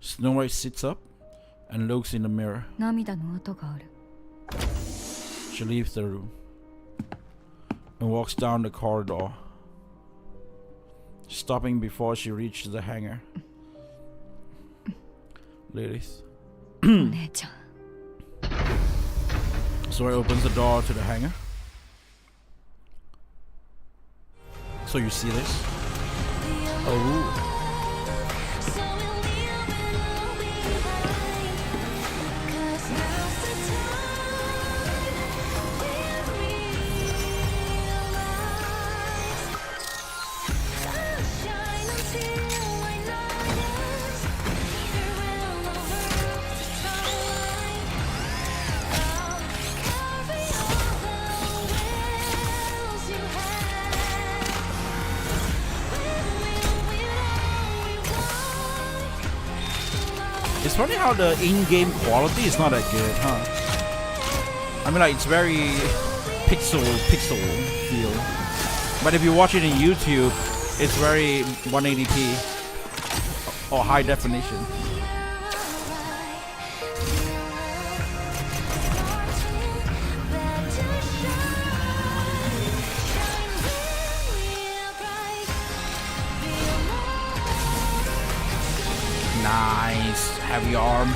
Snow White sits up and looks in the mirror. 涙の跡がある。She leaves the room and walks down the corridor, stopping before she reaches the hangar. Ladies. お姉ちゃん。So it opens the door to the hangar. So you see this? Oh. It's funny how the in-game quality is not that good, huh? I mean, like, it's very pixel feel. But if you watch it in YouTube, it's very 180p or high definition. Nice, heavy arm.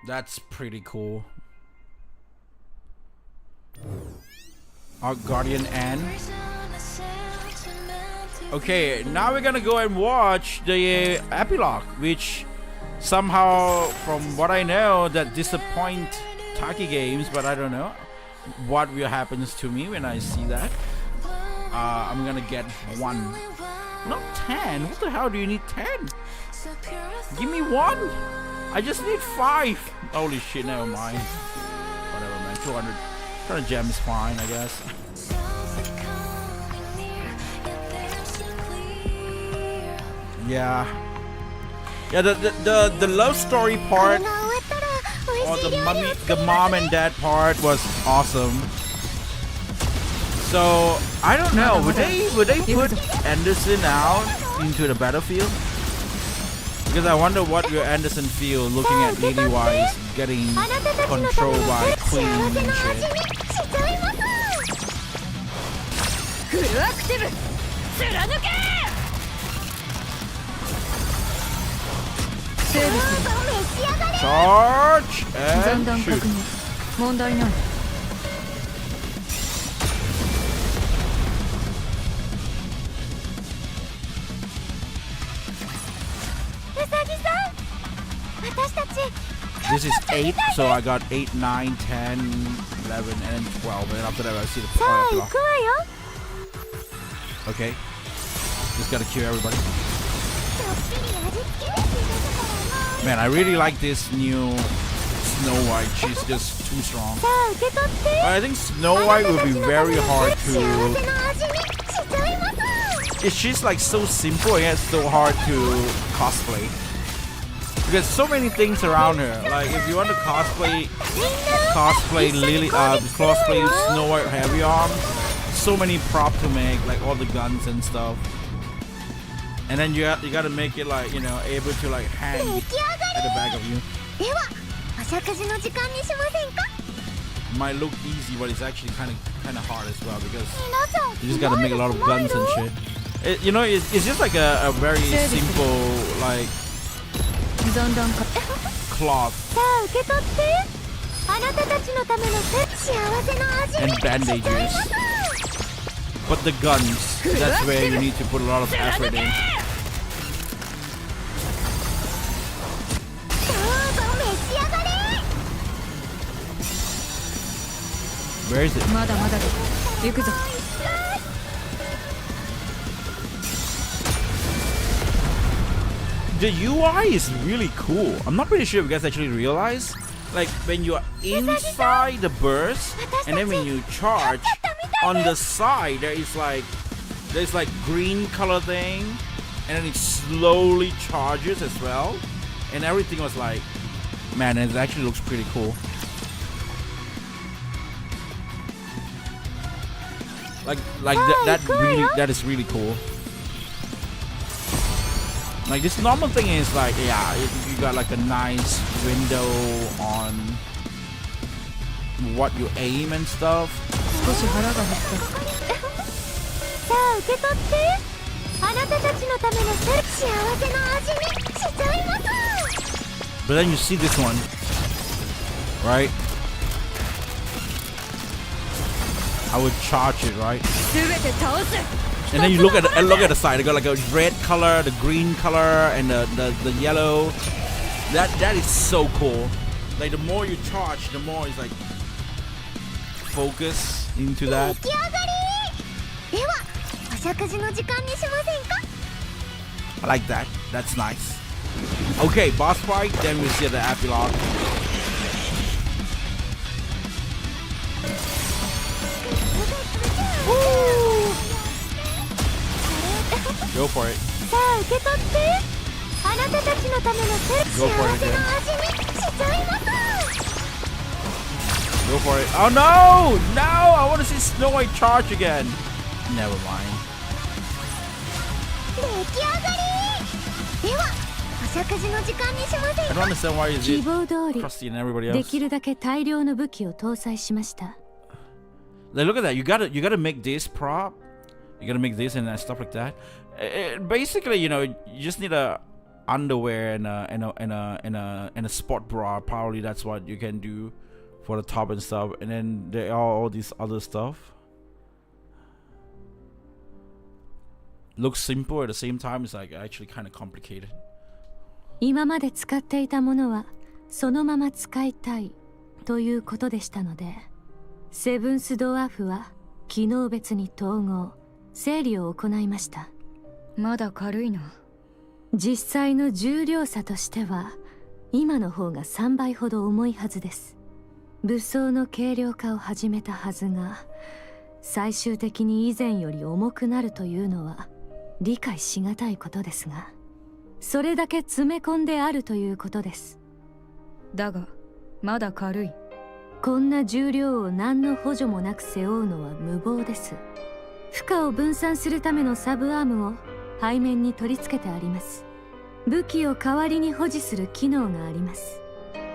That's pretty cool. Ark Guardian N. Okay, now we're gonna go and watch the epilogue, which somehow, from what I know, that disappoint Taki games, but I don't know what will happens to me when I see that. I'm gonna get 1, not 10. What the hell do you need 10? Give me 1. I just need 5. Holy shit, never mind. Whatever, man. 200 gem is fine, I guess. Yeah, the love story part, or the mom and dad part was awesome. So I don't know, would they put Anderson out into the battlefield? Because I wonder what will Anderson feel looking at Lady Wise getting controlled by Queen and shit. Charge and shoot. This is 8, so I got 8, 9, 10, 11, and 12, and after that I see the fire. Okay, just gotta kill everybody. Man, I really like this new Snow White. She's just too strong. I think Snow White will be very hard to... She's like so simple and it's so hard to cosplay. Because so many things around her. Like if you want to cosplay Lily, cosplay Snow White Heavy Arm, so many props to make, like all the guns and stuff. And then you gotta make it like, you know, able to like hang at the back of you. Might look easy, but it's actually kind of hard as well because you just gotta make a lot of guns and shit. You know, it's just like a very simple like cloth さあ受け取ってあなたたちのための幸せの味 and 見しちゃい bandages. ます But the guns, that's where you need to put a lot of effort in. どうぞ召し上がれ Where is it? まだまだだ行くぞ The UI is really cool. I'm not pretty sure if you guys actually realize, like when you're inside the burst and then when you charge, on the side there's like green color thing, and then it slowly charges as well, and everything was like, man, it actually looks pretty cool. Like that is really cool. Like this normal thing is like, yeah, you got like a nice window on what you aim and stuff. 少し腹が減った さあ受け取ってあなたたちのための幸せの味見しちゃいます But then you see this one, right? I would charge it, right? 全て倒す And then you look at the side. They got like a red color, the green color, and the yellow. That is so cool. Like the more you charge, the more it's like focus into that. 出来上がりではお食事の時間にしませんか I like that. That's nice. Okay, boss fight. Then we see the epilogue. Go for it. さあ受け取ってあなたたちのための幸せ Go の for it 味 again. 見しちゃいます Go for it. Oh no! No! I want to see Snow White charge again. Never mind. 出来上がりではお食事の時間にしませ I ん don't か understand why is 希 it 望通り Krusty and everybody で else. きるだけ大量の武器を搭載しました Like, look at that. You gotta make this prop. You gotta make this and stuff like that. Basically, you know, you just need a underwear and a sport bra. Probably that's what you can do for the top and stuff. And then there are all these other stuff. Looks simple at the same time. It's like actually kind of complicated. 今まで使っていたものはそのまま使いたいということでしたのでセブンスドワーフは機能別に統合整理を行いましたまだ軽いな実際の重量差としては今の方が3倍ほど重いはずです武装の軽量化を始めたはずが最終的に以前より重くなるというのは理解しがたいことですがそれだけ詰め込んであるということですだがまだ軽いこんな重量を何の補助もなく背負うのは無謀です負荷を分散するためのサブアームを背面に取り付けてあります武器を代わりに保持する機能があります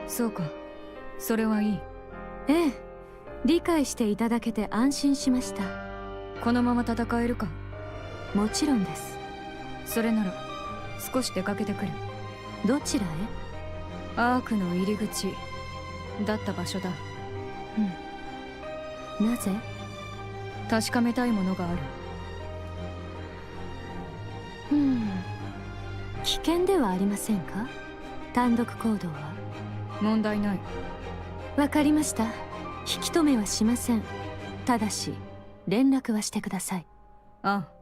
そうかそれはいいええ理解していただけて安心しましたこのまま戦えるかもちろんですそれなら少し出かけてくるどちらへアークの入り口だった場所だなぜ確かめたいものがある危険ではありませんか単独行動は問題ないわかりました引き止めはしませんただし連絡はしてくださいああ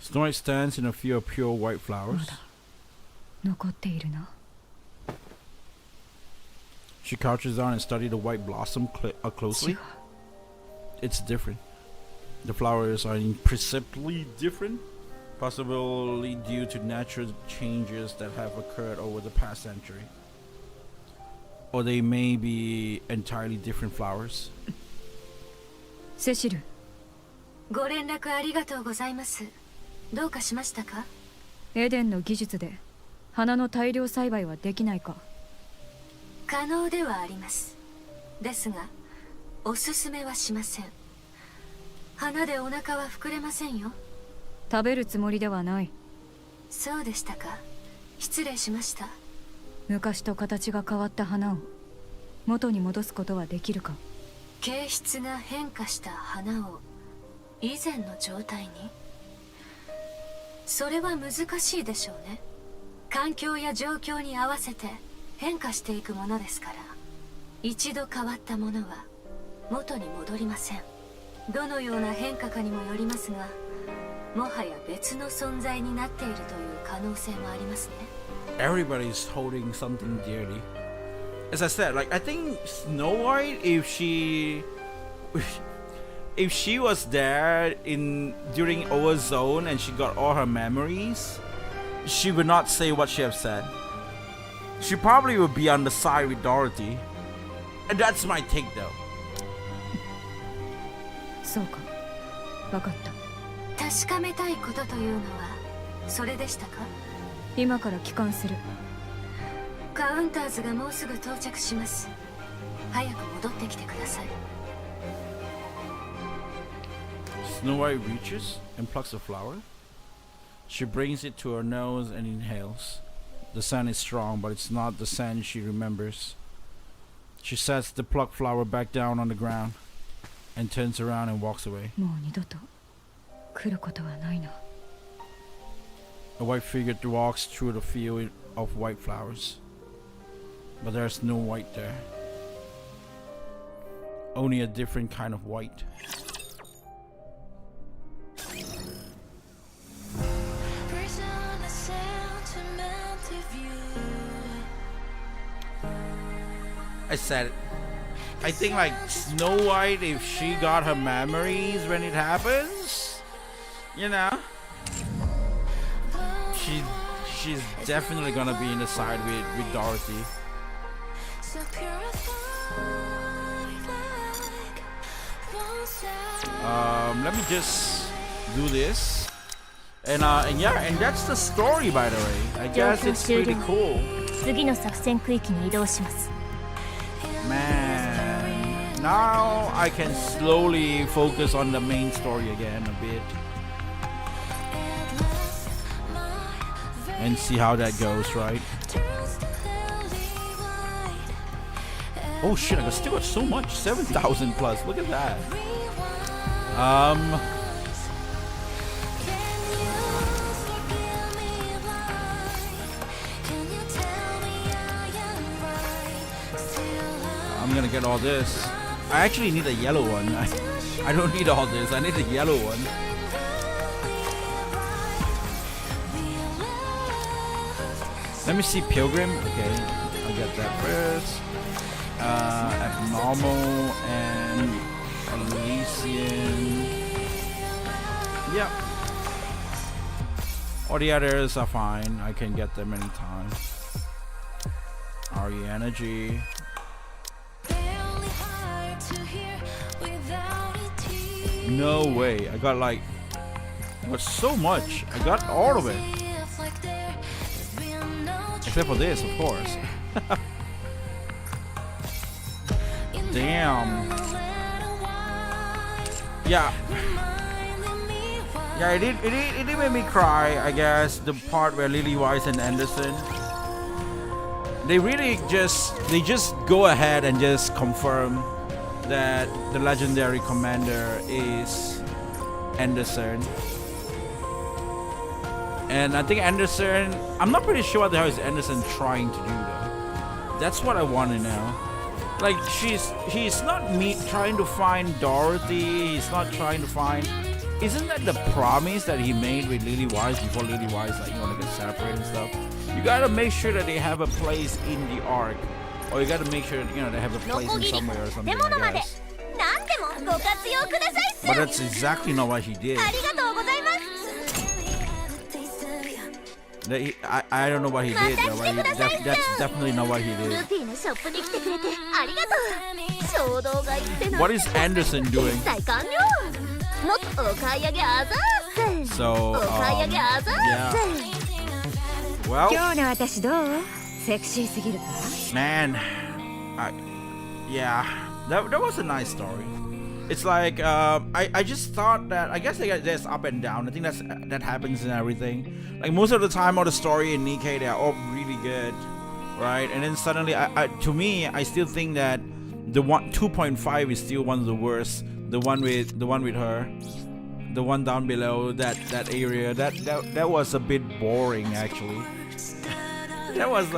Snow White stands in a field of pure white flowers. 残っているな She crouches down and studies the white blossom closely. It's different. The flowers are imperceptibly different, possibly due to natural changes that have occurred over the past century. Or they may be entirely different flowers. セシルご連絡ありがとうございますどうかしましたかエデンの技術で花の大量栽培はできないか可能ではありますですがおすすめはしません花でお腹は膨れませんよ食べるつもりではないそうでしたか。失礼しました。昔と形が変わった花を元に戻すことはできるか？形質が変化した花を以前の状態に？それは難しいでしょうね。環境や状況に合わせて変化していくものですから、一度変わったものは元に戻りません。どのような変化かにもよりますが、もはや別の存在になっているという可能性もありますね。Everybody's holding something dearly. As I said, like I think Snow White, if she was there during our zone and she got all her memories, she would not say what she have said. She probably would be on the side with Dorothy, and that's my take though. そうか、分かった。確かめたいことというのはそれでしたか？今から帰還する。カウンターズがもうすぐ到着します。早く戻ってきてください。Snow White reaches and plucks a flower. She brings it to her nose and inhales. The scent is strong, but it's not the scent she remembers. She sets the plucked flower back down on the ground and turns around and walks away. もう二度と来ることはないな。A white figure walks through the field of white flowers, but there's no white there. Only a different kind of white. I said it. I think like Snow White, if she got her memories when it happens, you know, she's definitely gonna be in the side with Dorothy. Let me just do this, and yeah, and that's the story, by the way. I guess it's pretty cool. 次の作戦区域に移動します。Man, now I can slowly focus on the main story again a bit and see how that goes, right? Oh shit, I still got so much, 7,000 plus. Look at that. I'm gonna get all this. I actually need a yellow one. I don't need all this. I need a yellow one. Let me see Pilgrim. Okay, I'll get that first. Abnormal and Elysian. Yep. All the others are fine. I can get them anytime. RE Energy. No way. I got so much. I got all of it. Except for this, of course. Damn. Yeah. Yeah, it did make me cry, I guess, the part where Lily Wise and Anderson, they just go ahead and just confirm that the legendary commander is Anderson. And I think Anderson, I'm not pretty sure what the hell is Anderson trying to do though. That's what I want to know. Like he's not trying to find Dorothy, he's not trying to find, isn't that the promise that he made with Lily Wise before Lily Wise, like, you want to get separated and stuff? You gotta make sure that they have a place in the arc. Or you gotta make sure, you know, they have a place in somewhere or something, I guess. But that's exactly not what he did. I don't know what he did though, but that's definitely not what he did. What is Anderson doing? So, yeah. Well, man, yeah, that was a nice story. it's like I just thought that I guess there's up and down. I think that happens in everything. Like most of the time, all the story in Nikke, they are all really good, right? And then suddenly, to me, I still think that the 2.5 is still one of the worst. The one with her, the one down below that area. That was a bit boring actually. That was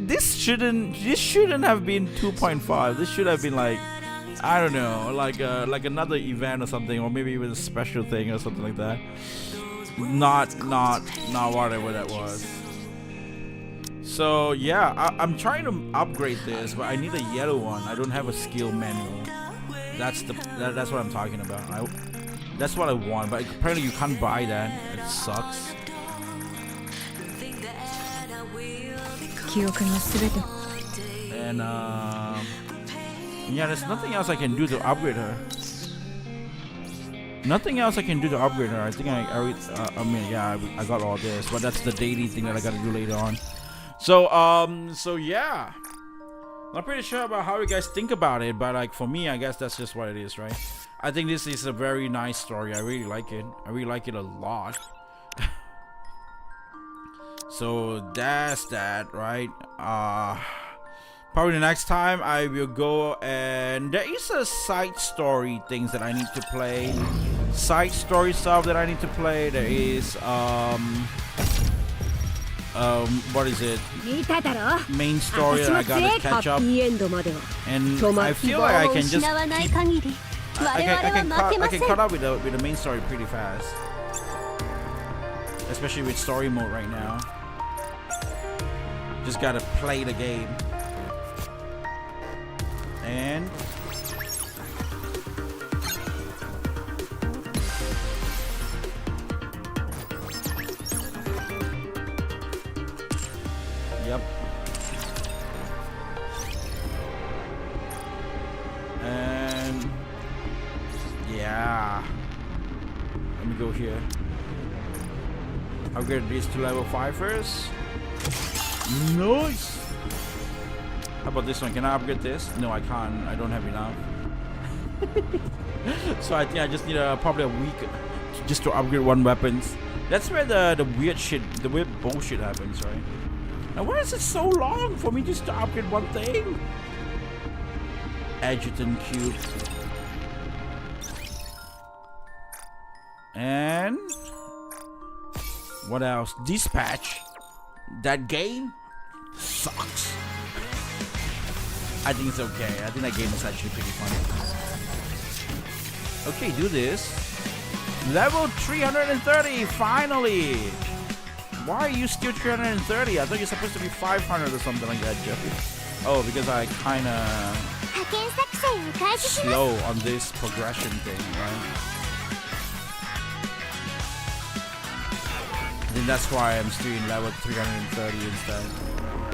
this shouldn't have been 2.5. This should have been like, I don't know, like another event or something, or maybe with a special thing or something like that. Not whatever that was. So yeah, I'm trying to upgrade this, but I need a yellow one. I don't have a skill manual. That's what I'm talking about. That's what I want, but apparently you can't buy that. It sucks. And yeah, there's nothing else I can do to upgrade her. Nothing else I can do to upgrade her. I think I got all this, but that's the daily thing that I gotta do later on. So yeah, not pretty sure about how you guys think about it, but like for me, I guess that's just what it is, right? I think this is a very nice story. I really like it. I really like it a lot. So that's that, right? Probably the next time I will go, and there is a side story things that I need to play. Side story stuff that I need to play. There is what is it? Main story that I gotta catch up. And I feel like I can just I can cut up with the main story pretty fast. Especially with story mode right now. Just gotta play the game. And yep. And yeah. Let me go here. Upgrade this to level 5 first. Nice. How about this one? Can I upgrade this? No, I can't. I don't have enough. So I think I just need probably a week just to upgrade one weapons. That's where the weird shit, the weird bullshit happens, right? Now why is it so long for me just to upgrade one thing? Adjutant cube. And what else? Dispatch. That game sucks. I think it's okay. I think that game is actually pretty funny. Okay, do this. Level 330, finally! Why are you still 330? I thought you're supposed to be 500 or something like that, Jeffrey. Oh, because I kinda slow on this progression thing, right? I think that's why I'm still in level 330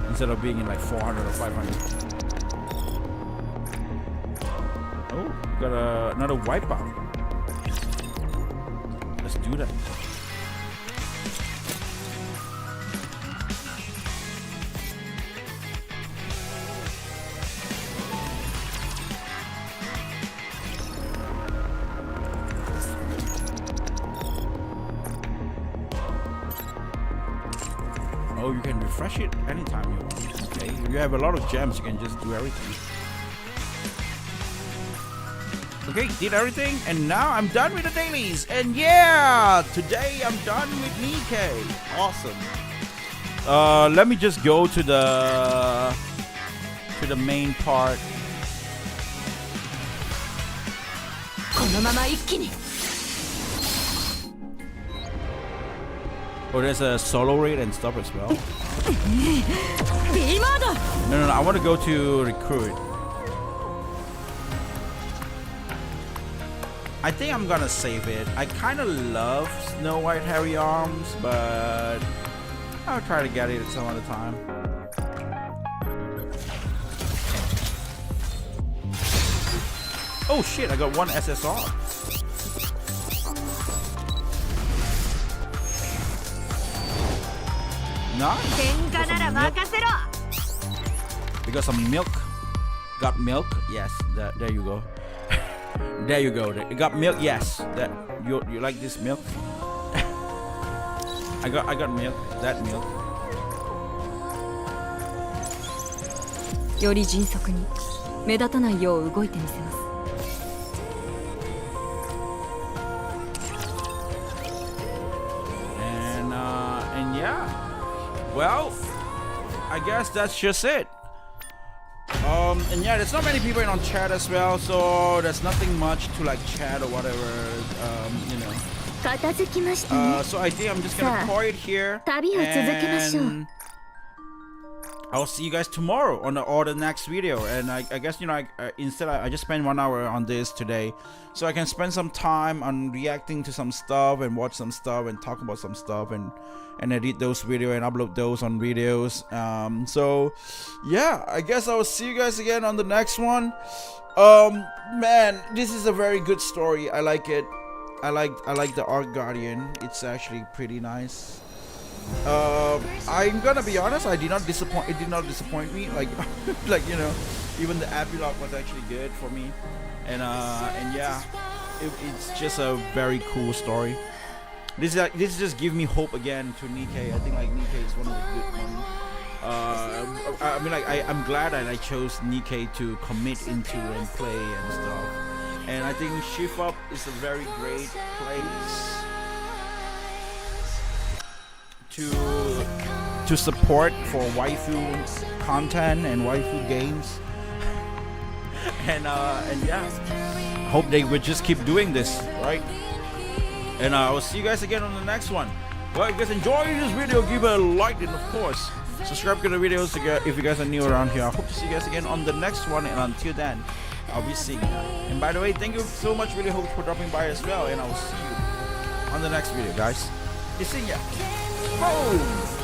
instead of being in like 400 or 500. Oh, got another wipeout. Let's do that. Oh, you can refresh it anytime you want. Okay, if you have a lot of gems, you can just do everything. Okay, did everything, and now I'm done with the dailies. And yeah, today I'm done with Nikke. Awesome. Let me just go to the main part. Oh, there's a solo raid and stuff as well. No, I want to go to recruit. I think I'm gonna save it. I kind of love Snow White Hairy Arms, but I'll try to get it some other time. Oh shit, I got one SSR. Nice. We got some milk. Got milk? Yes. There you go. There you go. You got milk? Yes. That you like this milk? I got milk. That milk. より迅速に目立たないよう動いてみせます。 And yeah, well, I guess that's just it. And yeah, there's not many people in on chat as well, so there's nothing much to like chat or whatever, you know. 片付きましたね。 So I think I'm just gonna call it here, 旅を続けましょう。 and I'll see you guys tomorrow on the next video. And I guess, you know, instead I just spent 1 hour on this today, so I can spend some time on reacting to some stuff and watch some stuff and talk about some stuff and edit those videos and upload those on videos. So yeah, I guess I will see you guys again on the next one. Man, this is a very good story. I like it. I like the Ark Guardian. It's actually pretty nice. I'm gonna be honest, it did not disappoint me, like like, you know, even the epilogue was actually good for me, and yeah, it's just a very cool story. This just give me hope again to Nikke. I think like Nikke is one of the good ones. I mean, like I'm glad that I chose Nikke to commit into and play and stuff, and I think Shift Up is a very great place to support for waifu content and waifu games. And yeah, hope they would just keep doing this, right? And I will see you guys again on the next one. Well, if you guys enjoyed this video, give it a like, and of course subscribe to the videos if you guys are new around here. I hope to see you guys again on the next one, and until then, I'll be seeing you. And by the way, thank you so much, really hope for dropping by as well, and I will see you on the next video, guys. See ya. Boom!